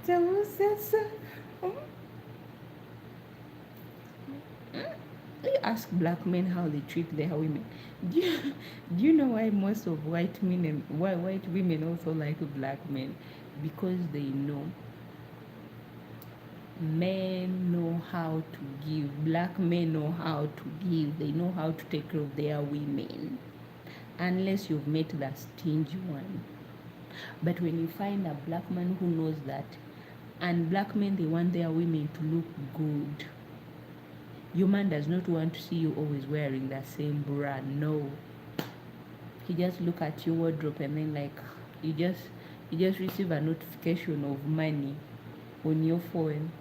Temusesa. You ask black men how they treat their women. Do you know why most of white men and why white women also like black men? Because they know men know how to give. Black men know how to give. They know how to take care of their women. Unless you've met the stingy one. But when you find a black man who knows that, and black men, they want their women to look good. Your man does not want to see you always wearing the same bra. No. He just look at your wardrobe and then like you just receive a notification of money on your phone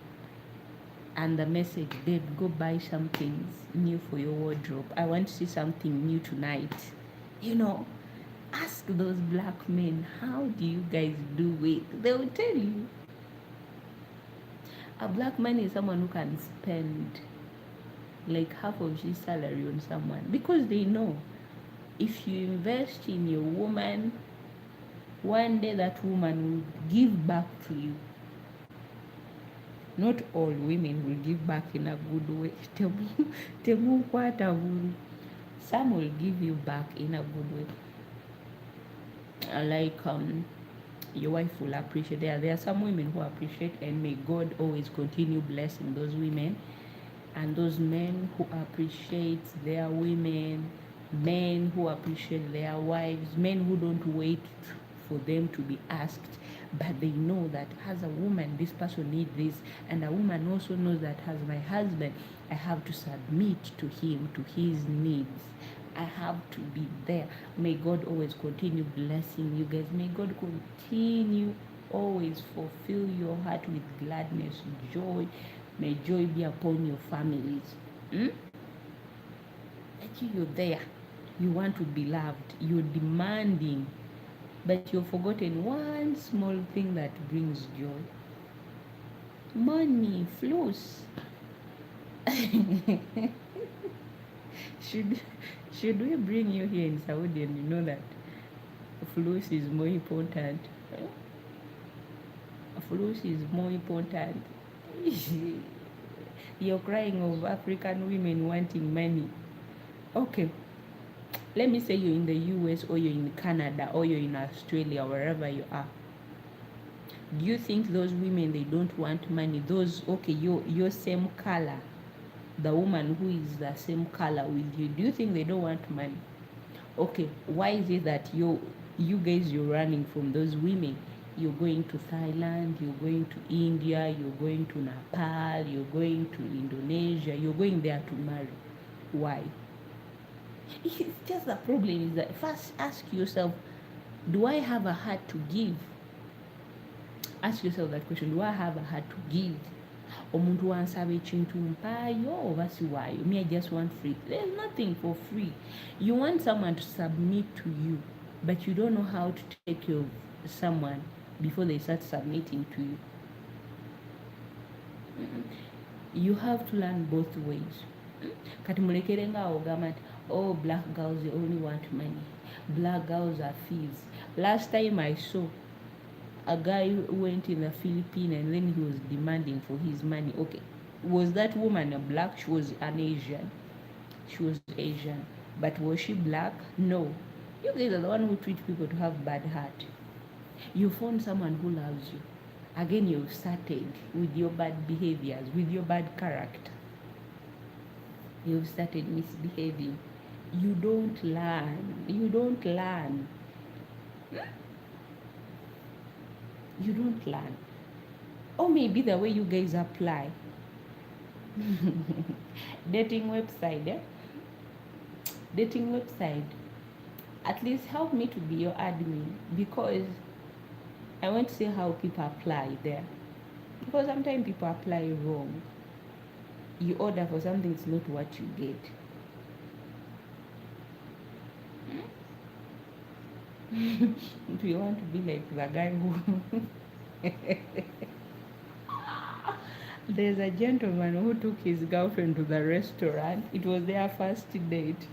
and the message, babe, go buy something new for your wardrobe. I want to see something new tonight. You know, ask those black men, how do you guys do it? They will tell you. A black man is someone who can spend like half of his salary on someone because they know if you invest in your woman, one day that woman will give back to you. Not all women will give back in a good way. Some will give you back in a good way. Like your wife will appreciate. There are some women who appreciate, and may God always continue blessing those women and those men who appreciate their women, men who appreciate their wives, men who don't wait for them to be asked, but they know that as a woman, this person needs this, and a woman also knows that as my husband, I have to submit to him, to his needs. I have to be there. May God always continue blessing you guys. May God continue always fulfill your heart with gladness, joy. May joy be upon your families. You're there. You want to be loved. You're demanding. But you've forgotten one small thing that brings joy. Money, flows. Should we bring you here in Saudi and you know that flows is more important? Flows is more important. You're crying of African women wanting money. Okay. Let me say you're in the US or you're in Canada or you're in Australia, wherever you are. Do you think those women, they don't want money? Those, okay, your same color, the woman who is the same color with you, do you think they don't want money? Okay, why is it that you guys, you're running from those women? You're going to Thailand, you're going to India, you're going to Nepal, you're going to Indonesia, you're going there to marry. Why? It's just the problem is that first ask yourself, do I have a heart to give? Ask yourself that question, do I have a heart to give? Omuntu wansaba ekintu mpaayo oba siwaayo? Me, I just want free. There's nothing for free. You want someone to submit to you, but you don't know how to take care of someone before they start submitting to you. You have to learn both ways. Kati mulekere nga ogamba nti Oh, black girls, they only want money. Black girls are thieves. Last time I saw a guy who went in the Philippines and then he was demanding for his money. Okay, was that woman a black? She was an Asian. She was Asian. But was she black? No. You guys are the one who treat people to have bad heart. You found someone who loves you. Again, you've started with your bad behaviors, with your bad character. You've started misbehaving. You don't learn. You don't learn. You don't learn. Or maybe the way you guys apply. Dating website, eh? Dating website. At least help me to be your admin, because I want to see how people apply there. Because sometimes people apply wrong. You order for something, it's not what you get. Do you want to be like the guy who there's a gentleman who took his girlfriend to the restaurant. It was their first date.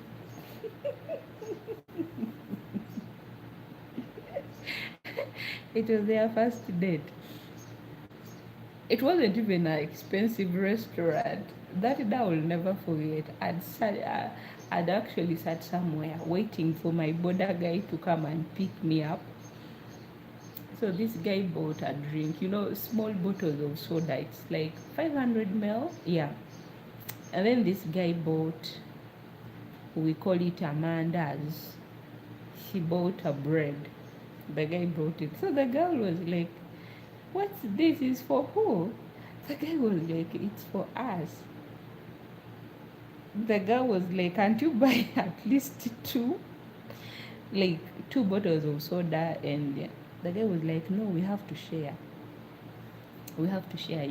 It was their first date. It wasn't even an expensive restaurant. That day I will never forget. I'd actually sat somewhere waiting for my border guy to come and pick me up. So this guy bought a drink, small bottles of soda. It's like 500 ml. Yeah. And then this guy bought, we call it amandas. He bought a bread. The guy brought it. So the girl was like, what's this? Is for who? The guy was like, it's for us. The girl was like, can't you buy at least two? Like 2 bottles of soda. And the guy was like, no, we have to share. We have to share.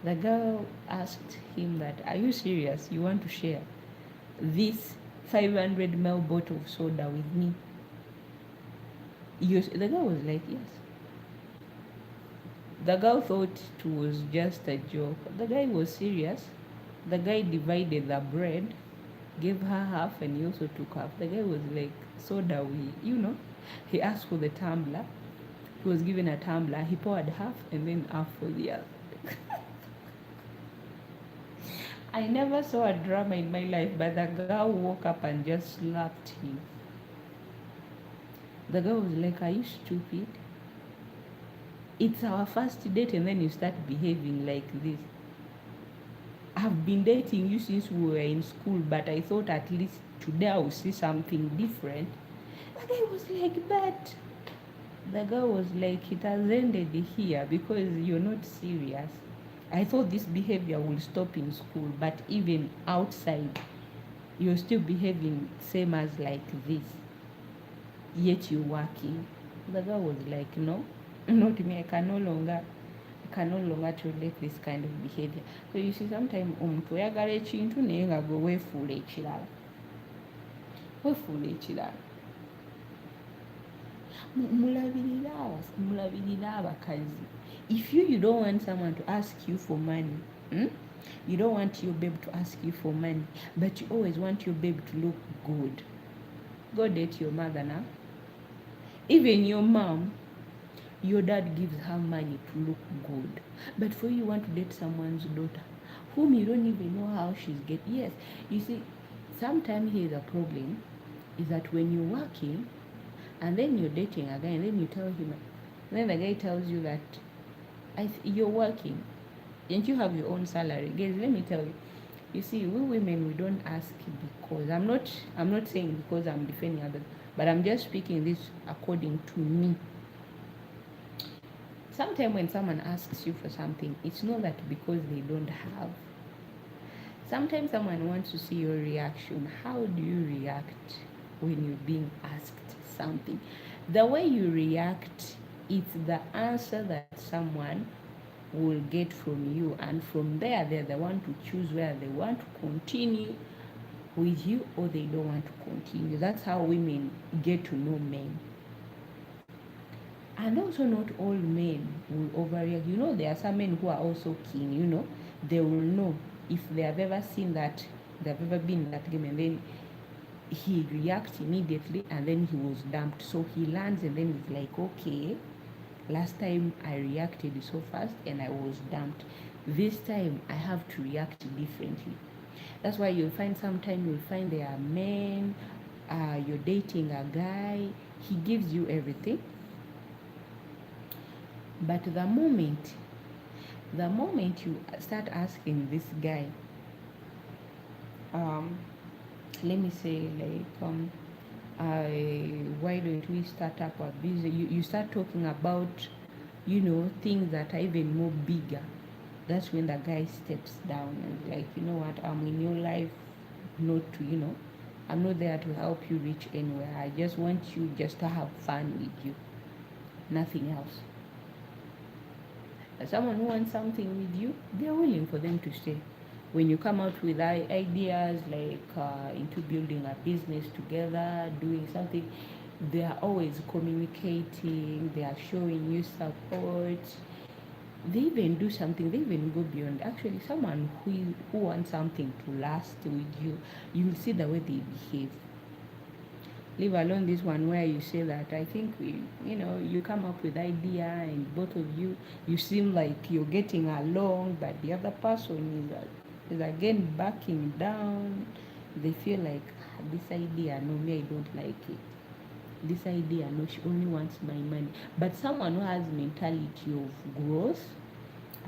The girl asked him that, are you serious? You want to share this 500 ml bottle of soda with me? The girl was like, yes. The girl thought it was just a joke. The guy was serious. The guy divided the bread, gave her half, and he also took half. The guy was like, soda, he asked for the tumbler. He was given a tumbler. He poured half and then half for the other. I never saw a drama in my life, but the girl woke up and just slapped him. The girl was like, are you stupid? It's our first date and then you start behaving like this. I've been dating you since we were in school, but I thought at least today I will see something different. The guy was like, but the girl was like, it has ended here because you're not serious. I thought this behavior will stop in school, but even outside, you're still behaving same as like this. Yet you're working. The girl was like, no, not me. I can no longer tolerate this kind of behavior. So you see, sometimes omuntu oyagala ekintu naye nga gwe weefuula ekirala. Weefuula ekirala. Mulabirira abakazi. If you don't want someone to ask you for money, you don't want your babe to ask you for money, but you always want your babe to look good. Go date your mother now. Even your mom, your dad gives her money to look good. But for you want to date someone's daughter, whom you don't even know how she's getting. Yes, you see, sometimes here's a problem, is that when you're working, and then you're dating a guy, and then you tell him, and then the guy tells you that you're working, and you have your own salary. Guys, let me tell you, you see, we women, we don't ask because, I'm not saying because I'm defending others, but I'm just speaking this according to me. Sometimes when someone asks you for something, it's not that because they don't have. Sometimes someone wants to see your reaction. How do you react when you're being asked something? The way you react, it's the answer that someone will get from you, and from there they're the one to choose whether they want to continue with you or they don't want to continue. That's how women get to know men. And also, not all men will overreact. There are some men who are also keen, they will know if they have ever seen that, they've ever been in that game, and then he reacts immediately, and then he was dumped. So he learns, and then he's like, okay, last time I reacted so fast and I was dumped. This time I have to react differently. That's why you'll find sometimes you'll find there are men, you're dating a guy, he gives you everything. But the moment you start asking this guy, let me say like, why don't we start up a business? You start talking about, things that are even more bigger. That's when the guy steps down and like, you know what, I'm in your life not to, I'm not there to help you reach anywhere. I just want you just to have fun with you. Nothing else. As someone who wants something with you, they're willing for them to stay. When you come out with ideas like into building a business together, doing something, they are always communicating, they are showing you support. They even do something, they even go beyond. Actually, someone who wants something to last with you, you will see the way they behave. Leave alone this one where you say that I think you come up with idea and both of you seem like you're getting along, but the other person is again backing down. They feel like, this idea, no, me, I don't like it. This idea, no, she only wants my money. But someone who has mentality of growth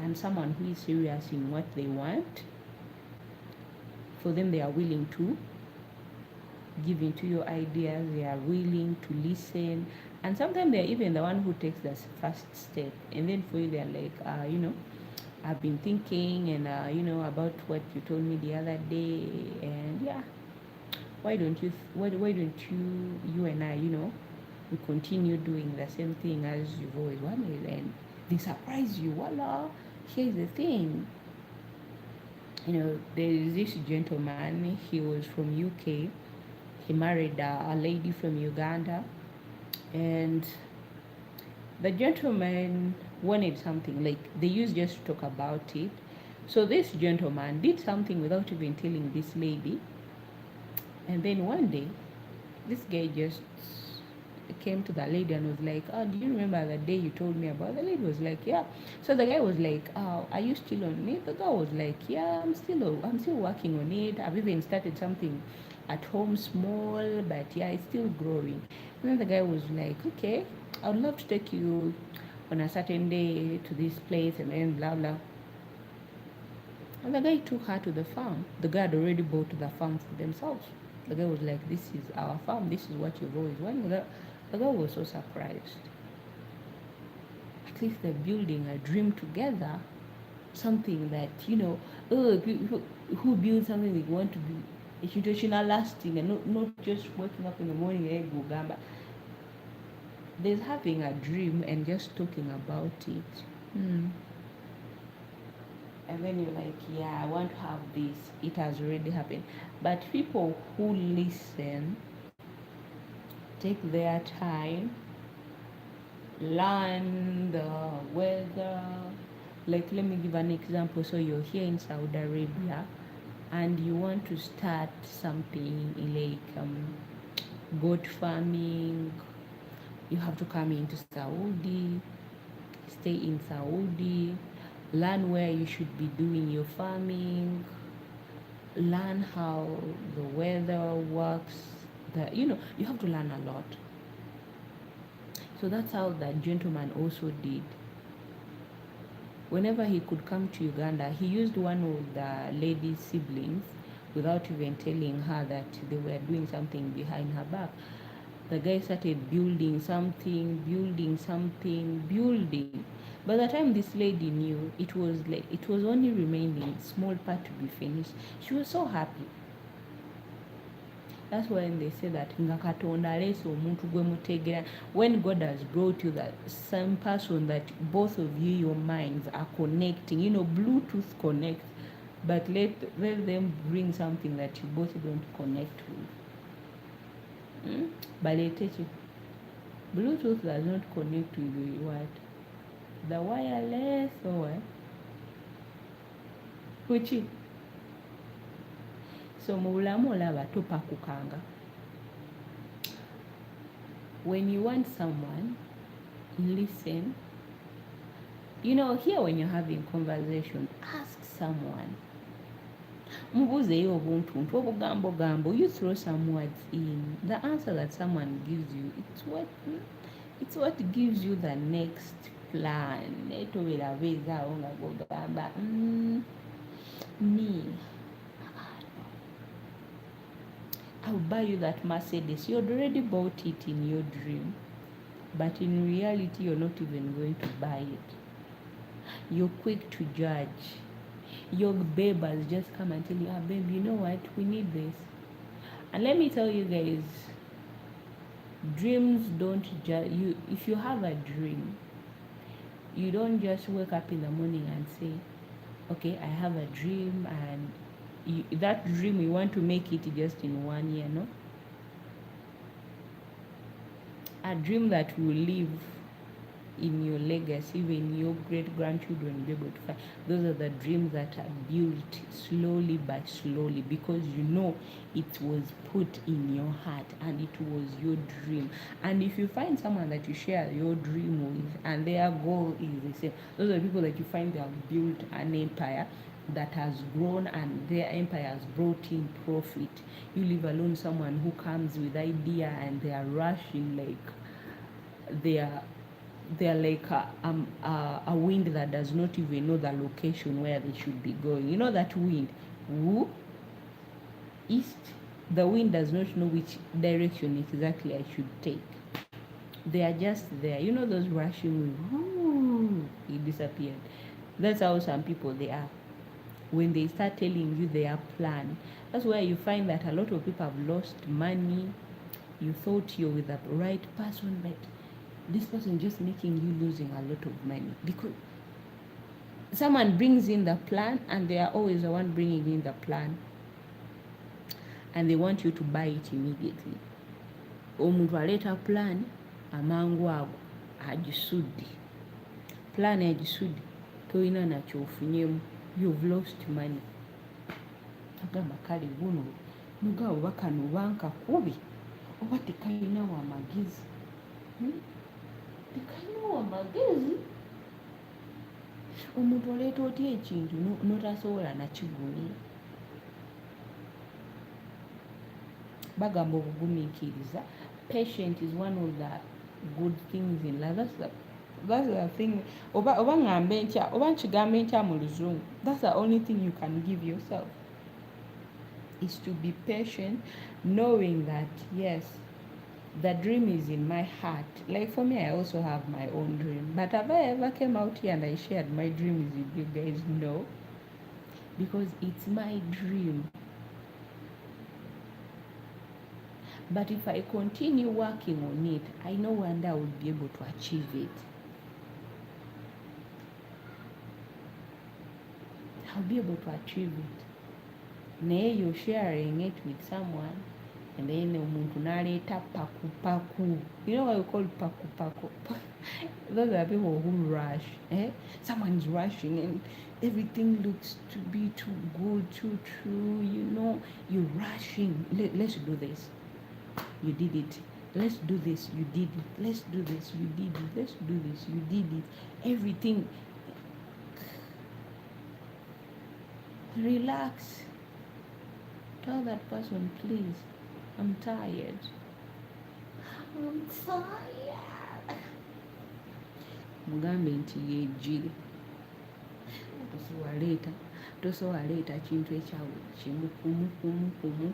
and someone who is serious in what they want, for them they are willing to give into your ideas, they are willing to listen, and sometimes they're even the one who takes the first step, and then for you they're like, I've been thinking and about what you told me the other day, and yeah, why don't you you and I, we continue doing the same thing as you've always wanted, and they surprise you. Voila, here's the thing. There is this gentleman, he was from UK. He married a lady from Uganda, and the gentleman wanted something, like they used just to talk about it. So this gentleman did something without even telling this lady, and then one day this guy just came to the lady and was like, oh, do you remember the day you told me about? The lady was like, yeah. So the guy was like, oh, are you still on it? The girl was like, yeah, I'm still working on it. I've even started something at home, small, but yeah, it's still growing. And then the guy was like, okay, I would love to take you on a certain day to this place, and then blah blah. And the guy took her to the farm. The guy had already bought the farm for themselves. The guy was like, this is our farm, this is what you've always wanted. The girl was so surprised. At least they're building a dream together. Something that, who builds something they want to be institutional lasting, and not just waking up in the morning and go gamba. There's having a dream and just talking about it. And then you're like, yeah, I want to have this. It has already happened. But people who listen, take their time, learn the weather. Like, let me give an example. So you're here in Saudi Arabia and you want to start something like goat farming. You have to come into Saudi, stay in Saudi, learn where you should be doing your farming, learn how the weather works. You have to learn a lot. So that's how that gentleman also did. Whenever he could come to Uganda, he used one of the lady's siblings without even telling her that they were doing something behind her back. The guy started building something. By the time this lady knew, it was only remaining small part to be finished. She was so happy. That's when they say that when God has brought you that same person that both of you, your minds are connecting, Bluetooth connect, but let them bring something that you both don't connect with. But they teach you Bluetooth does not connect with the what? The wireless or what? Which So mu bulamu olaba topakukanga. When you want someone, listen. You know, here when you're having conversation, ask someone. Mubuzeyo obuntuntu obugambo. You throw some words in. The answer that someone gives you, it's what gives you the next plan. Me, I'll buy you that Mercedes. You had already bought it in your dream, but in reality, you're not even going to buy it. You're quick to judge. Your babe has just come and tell you, babe, you know what? We need this. And let me tell you guys, dreams don't judge you. If you have a dream, you don't just wake up in the morning and say, okay, I have a dream, and that dream you want to make it just in 1 year, no? A dream that will live in your legacy, even your great grandchildren will be able to find. Those are the dreams that are built slowly by slowly, because you know it was put in your heart and it was your dream. And if you find someone that you share your dream with and their goal is the same, those are people that you find they have built an empire that has grown and their empire has brought in profit. You leave alone someone who comes with idea and they are rushing like they're like a wind that does not even know the location where they should be going. You know that wind? Woo? East. The wind does not know which direction exactly I should take. They are just there. You know those rushing winds? Woo! It disappeared. That's how some people they are. When they start telling you their plan, that's where you find that a lot of people have lost money. You thought you're with the right person, but this person just making you losing a lot of money, because someone brings in the plan and they are always the one bringing in the plan and they want you to buy it immediately. Omuntu aleta plan amangu ago agisudde. Plan agisudde toyina nakyo ofunyemu. You've lost money. Agamba kale guno mugawo bakano banka kubi oba tekayina wa magezi. Tekayina wa magezi. Omuntu oleeta otya ekintu notasobola nakigulira. Bagamba obugumiikiriza. Patient is one of the good things in life. That's the thing. Oba ngambe ntya oba nkigambe ntya mu Luzungu. That's the only thing you can give yourself, is to be patient, knowing that yes, the dream is in my heart. Like for me, I also have my own dream. But have I ever came out here and I shared my dreams with you guys? No. Because it's my dream. But if I continue working on it, I know one day I will be able to achieve it. I'll be able to achieve it. Naye you're sharing it with someone, and then omuntu naleta paku. You know what we call paku? Those are people who rush. Someone's rushing and everything looks to be too good, too true. You know, you're rushing. Let's do this. You did it. Let's do this. You did it. Let's do this. You did it. Let's do this. You did it. Everything. Relax. Tell that person, please, I'm tired. I'm tired. Mugambe nti yejjire. Tosowaleeta kintu ekyawe kimu kumu. Tosowaleeta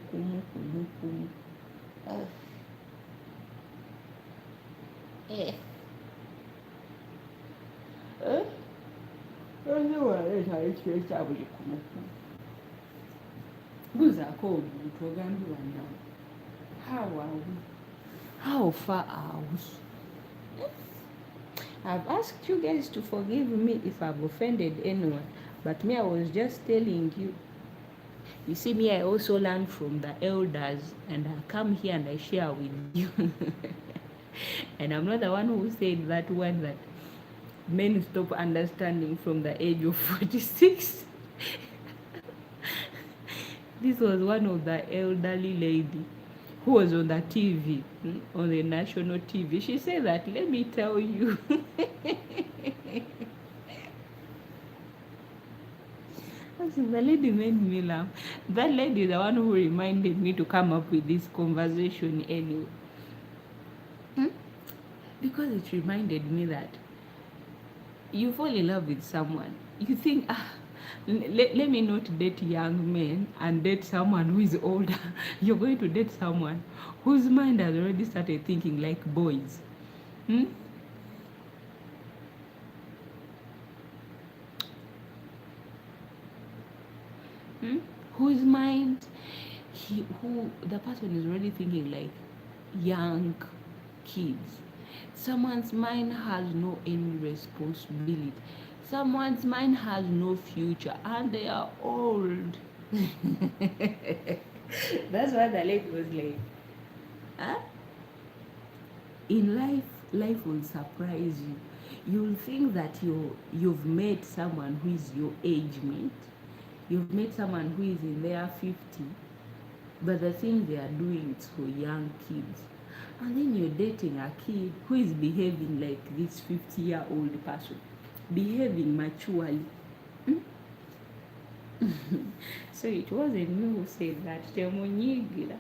ekintu ekyawe kimu. Buzaako omuntu ogambye wannawe. How far are we? I've asked you guys to forgive me if I've offended anyone, but me, I was just telling you. You see, me, I also learn from the elders, and I come here and I share with you. And I'm not the one who said that one that men stop understanding from the age of 46. This was one of the elderly lady who was on the TV, on the national TV. She said that, let me tell you. The lady made me laugh. That lady is the one who reminded me to come up with this conversation anyway. Because it reminded me that you fall in love with someone. You think, let me not date young men and date someone who is older. You're going to date someone whose mind has already started thinking like boys. Whose mind, who the person is already thinking like young kids. Someone's mind has no any responsibility. Someone's mind has no future, and they are old. That's what the lady was like. Huh? In life will surprise you. You'll think that you've met someone who is your age mate. You've met someone who is in their 50, but the thing they are doing is for young kids. And then you're dating a kid who is behaving like this 50-year-old person, behaving maturely. So it wasn't me who said that. Temunyigira.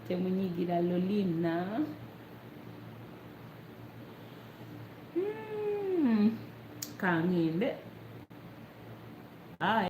Temunyigira Lolina. Kanginde.